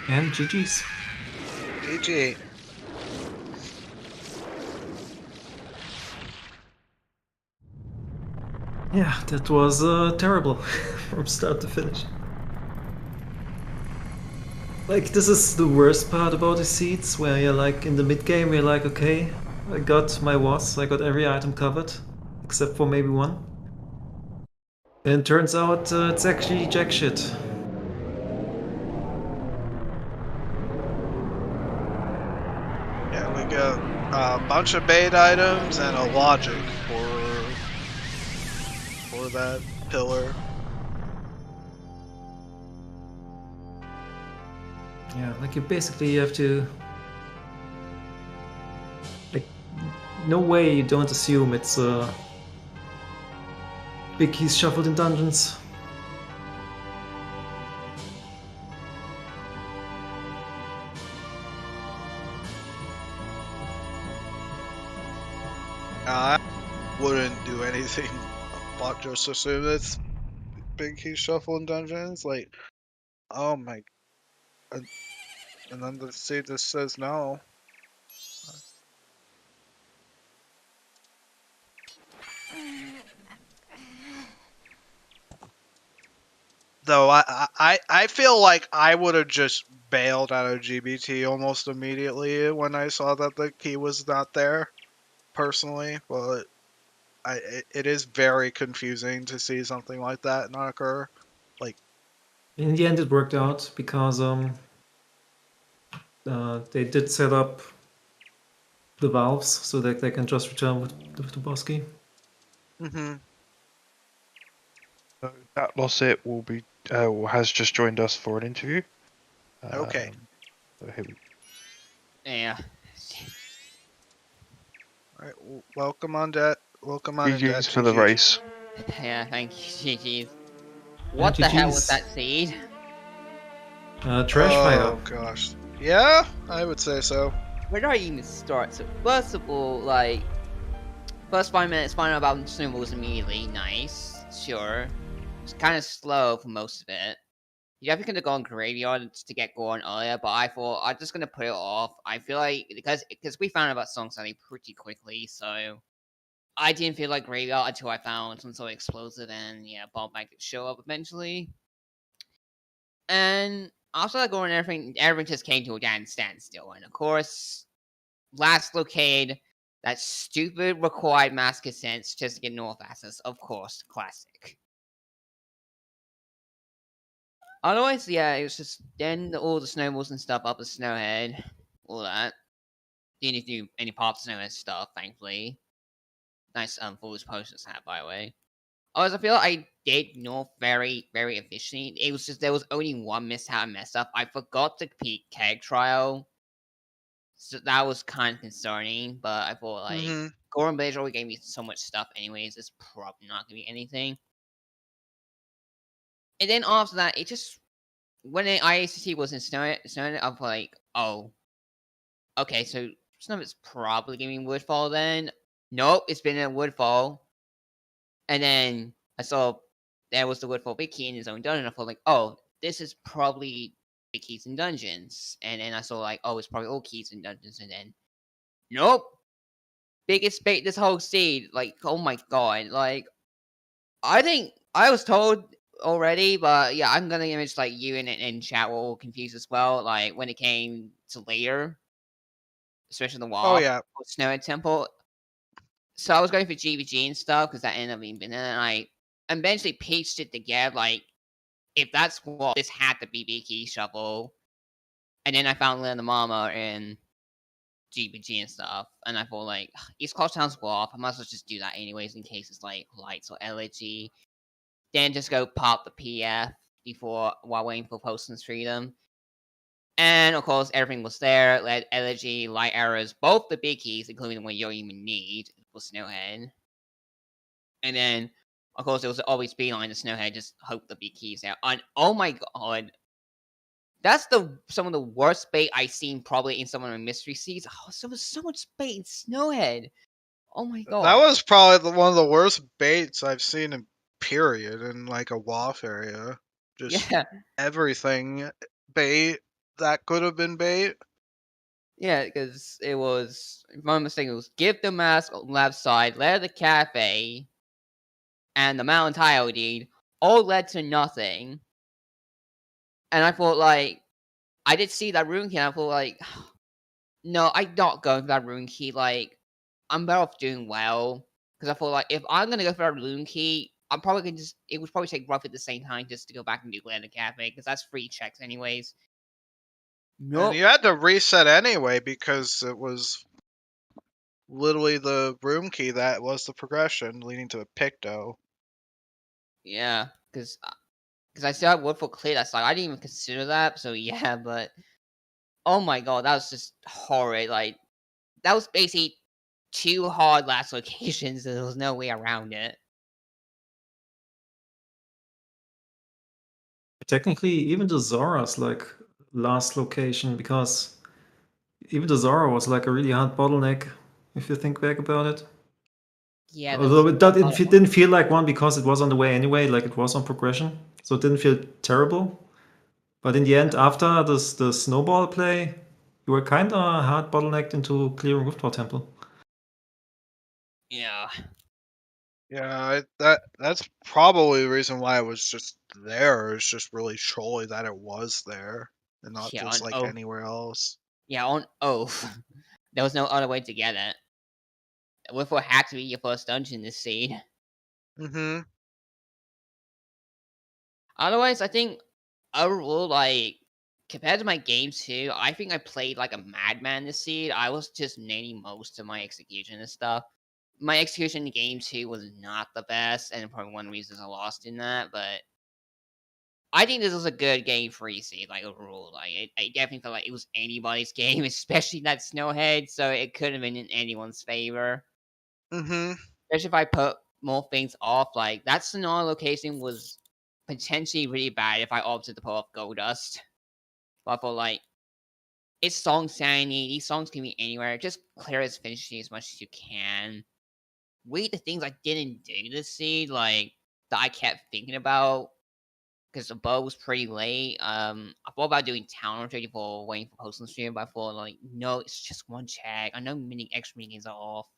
And GG's. GG. Yeah, that was terrible from start to finish. Like, this is the worst part about the seeds, where you're like, in the mid-game, you're like, okay, I got my was, I got every item covered, except for maybe one. And it turns out it's actually jack shit. Yeah, we got a bunch of bait items and a logic for that pillar. Yeah, like you basically have to... Like, no way you don't assume it's big keys shuffled in dungeons. I wouldn't do anything but just assume it's big key shuffle in dungeons. Like, oh my, and then the seed just says no. Though I feel like I would have just bailed out of GBT almost immediately when I saw that the key was not there. Personally, but it is very confusing to see something like that not occur. Like, In the end, it worked out because they did set up the valves so that they can just return with the boss key. mm-hmm. So Datlossit will be has just joined us for an interview. Okay. So here we Yeah. All right, welcome on that. Welcome on in GG's that. for the GG's. race. Yeah, thank you, GG's. What the hell was that seed? Trash fire. Oh gosh. Yeah, I would say so. Where do I even start? So first of all, like, first 5 minutes, find out about snowballs immediately. Nice, sure. It's kind of slow for most of it. You definitely could have gone graveyard to get going earlier, but I thought I'm just gonna put it off. I feel like because we found out about song selling pretty quickly, so I didn't feel like graveyard until I found some sort of explosive, and yeah, bomb might show up eventually. And after that going, everything just came to a damn standstill. And of course, last located that stupid required mass consents just to get north access. Of course, classic. Otherwise, yeah, it was just then all the snowballs and stuff up the snowhead, all that. Didn't do any pop snowhead stuff, thankfully. Nice foolish potions hat, by the way. Otherwise, I feel like I did north very, very efficiently. It was just there was only one mishap I messed up. I forgot to peak keg trial, so that was kind of concerning. But I thought like Mm-hmm. Goron Blaze already gave me so much stuff, anyways. It's probably not gonna be anything. And then after that, it just when the IACT was in Snow, I'm like, oh, okay, so some of it's probably gonna be Woodfall then. Nope, it's been a Woodfall. And then I saw there was the Woodfall Big Key in his own dungeon. I thought like, oh, this is probably Big Keys in dungeons. And then I saw like, oh, it's probably all keys in dungeons. And then, nope, biggest bait this whole seed. Like, oh my god, like, I think I was told already, but yeah, I'm gonna image like you and chat were all confused as well. Like when it came to later, especially the wall, Oh yeah. Snow Temple. So I was going for GVG and stuff because that ended up being, and then I eventually pieced it together. Like, if that's what this had to be, BK Shuffle, and then I found Linda Mama and GVG and stuff, and I thought like East Coast sounds off. I might as well just do that anyways in case it's like lights or LG. Then just go pop the PF before while waiting for Postman's Freedom. And of course, everything was there. Led LG, light arrows, both the big keys, including the one you don't even need, for Snowhead. And then, of course, it was always beeline the Snowhead, just hope the big keys out. And oh my god, that's some of the worst bait I've seen probably in some of my mystery seeds. Oh, there was so much bait in Snowhead. Oh my god. That was probably one of the worst baits I've seen in period in like a WAF area. Just Yeah. everything bait that could have been bait. Yeah, because it was, if I'm not mistaken, it was give the mask on left side, led the cafe, and the mountain tile deed, all led to nothing. And I thought, like, I did see that rune key, and I thought, like, no, I'm not going for that rune key. Like, I'm better off doing well. Because I thought, like, if I'm going to go for that rune key, I'm probably going to just, it would probably take roughly the same time just to go back and do Land the Cafe, because that's free checks anyways. Nope. And you had to reset anyway because it was literally the room key that was the progression leading to a Picto. Yeah, because I still have Woodfall clear. That's like I didn't even consider that. So yeah, but oh my god, that was just horrid. Like that was basically 2 hard last locations. And there was no way around it. Technically, even the Zora's like last location, because even the Zora was like a really hard bottleneck if you think back about it. Yeah, Although it didn't feel like one because it was on the way anyway, like it was on progression, so it didn't feel terrible. But in the end, after the snowball play, you were kind of hard bottlenecked into clearing Rooftop Temple. Yeah. Yeah, that's probably the reason why it was just there. It's just really trolly that it was there and not Yeah, just on like Oath. anywhere else. Yeah, on Oath. There was no other way to get it. Woodford had to be your first dungeon this seed. Mm-hmm. Otherwise, I think overall, like compared to my game two, I think I played like a madman this seed. I was just nailing most of my execution and stuff. My execution in game two was not the best, and probably one reason I lost in that. But I think this was a good game three seed, like overall. Like I definitely felt like it was anybody's game, especially that Snowhead. So it could have been in anyone's favor. Mm-hmm. Especially if I put more things off. Like that Sonora location was potentially really bad if I opted to pull off Gold Dust. But for like it's song sanity, these songs can be anywhere. Just clear as finishing as much as you can. Wait, the things I didn't do this seed, like that I kept thinking about because the bow was pretty late. I thought about doing town or 34 waiting for posting stream, but I thought like no, it's just one check. I know extra meetings are off.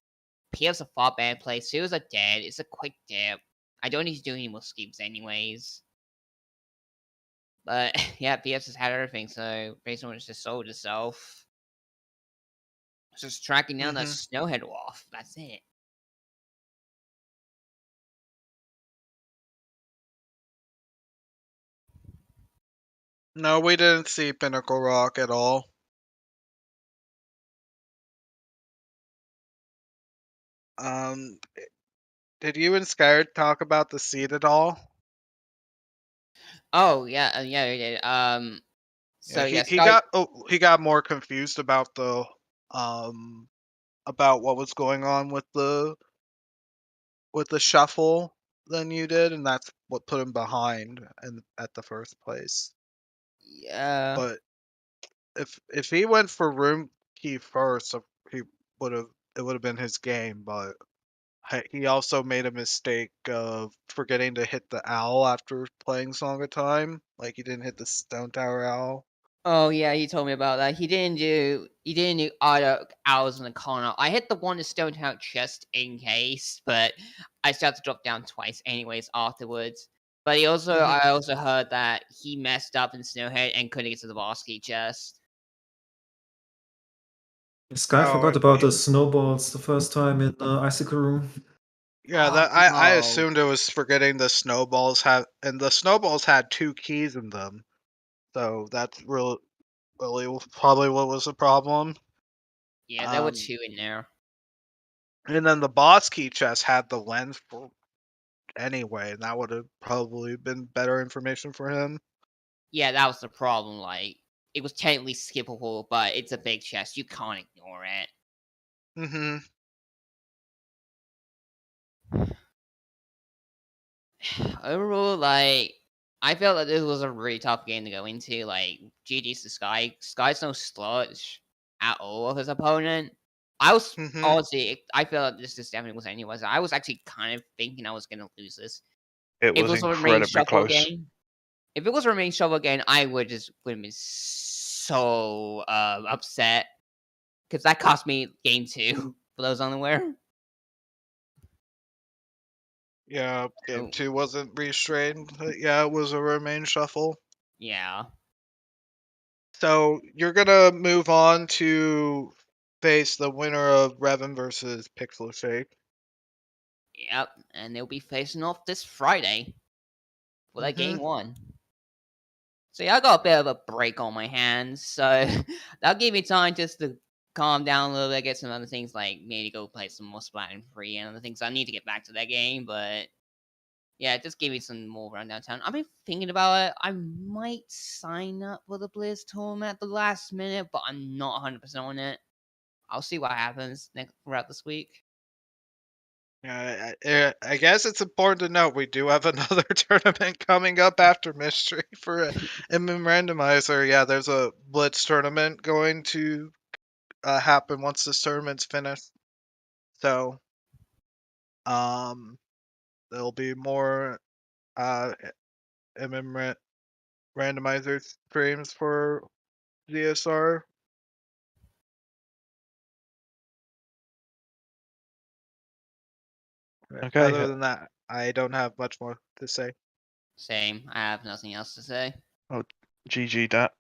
PF's a far bad play. Seals are dead. It's a quick dip. I don't need to do any more skips anyways. But yeah, PF's has had everything, so basically it's just sold itself. It's just tracking down that Mm-hmm. Snowhead Wolf. That's it. No, we didn't see Pinnacle Rock at all. Um, did you and Skyward talk about the seed at all? Oh yeah, yeah, we did. Yeah, So yeah, he got more confused um about what was going on with the shuffle than you did, and that's what put him behind and at the first place. yeah. But if he went for room key first, he would have it would have been his game. But he also made a mistake of forgetting to hit the owl after playing Song of Time. Like he didn't hit the Stone Tower owl. Oh yeah, he told me about that. He didn't do auto hours in the corner. I hit the one to stone out just in case, but I still had to drop down twice anyways afterwards. But Mhm. I also heard that he messed up in Snowhead and couldn't get to the boss key chest. Sky Oh, forgot about the snowballs the first time in Icicle Room. yeah. That I Oh, assumed it was forgetting the snowballs and the snowballs had two keys in them. So that's really probably what was the problem. yeah, there were Um, two in there. and then the boss key chest had the lens for anyway, and that would have probably been better information for him. Yeah, that was the problem. Like, it was technically skippable, but it's a big chest. You can't ignore it. Mm-hmm. Overall, like, I felt that this was a really tough game to go into. Like, GG's to Sky. Sky's no slouch at all of his opponent. I was Mm-hmm. honestly, I felt like this definitely was anyways. I was actually kind of thinking I was gonna lose this. It If it was was a remain incredibly shuffle close. again, if it was a remain shuffle again, I would have been so upset because that cost me game two. For those unaware. Yeah, game So, two wasn't restrained. But yeah, it was a remain shuffle. yeah. So you're gonna move on to face the winner of Revan versus Pixel Shake. Yep, and they'll be facing off this Friday for that Mm-hmm. game one. So yeah, I got a bit of a break on my hands, so that'll give me time just to calm down a little bit, get some other things like maybe go play some more Splatoon 3 and other things. I need to get back to that game, but yeah, just give me some more rundown time. I've been thinking about it. I might sign up for the Blizz tournament at the last minute, but I'm not 100% on it. I'll see what happens throughout this week. I guess it's important to note we do have another tournament coming up after Mystery for Randomizer. Yeah, there's a Blitz tournament going to happen once this tournament's finished. So, there'll be more Randomizer streams for ZSR. Okay. Other than that, I don't have much more to say. Same. I have nothing else to say. GG that.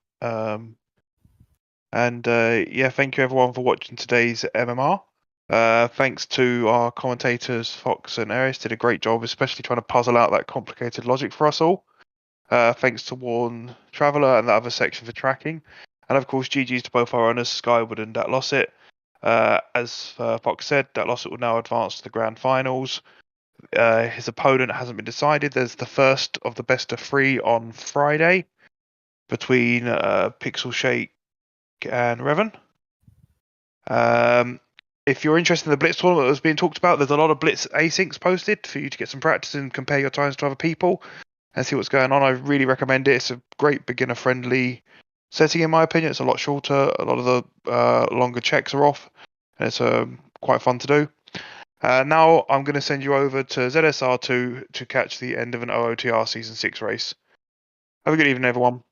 Yeah, thank you everyone for watching today's MMR. Thanks to our commentators, Fox and Eris, did a great job, especially trying to puzzle out that complicated logic for us all. Thanks to Warren Traveller and the other section for tracking. And of course, GG's to both our owners, Skyward and Datlossit. As Fox said, Datlossit will now advance to the grand finals. His opponent hasn't been decided. There's the first of the best of 3 on Friday between Pixel Shake and Revan. If you're interested in the Blitz tournament that was being talked about, there's a lot of Blitz asyncs posted for you to get some practice and compare your times to other people and see what's going on. I really recommend it. It's a great beginner-friendly setting, in my opinion. It's a lot shorter. A lot of the longer checks are off, and it's quite fun to do. Now I'm going to send you over to ZSR2 to catch the end of an OOTR Season 6 race. Have a good evening, everyone.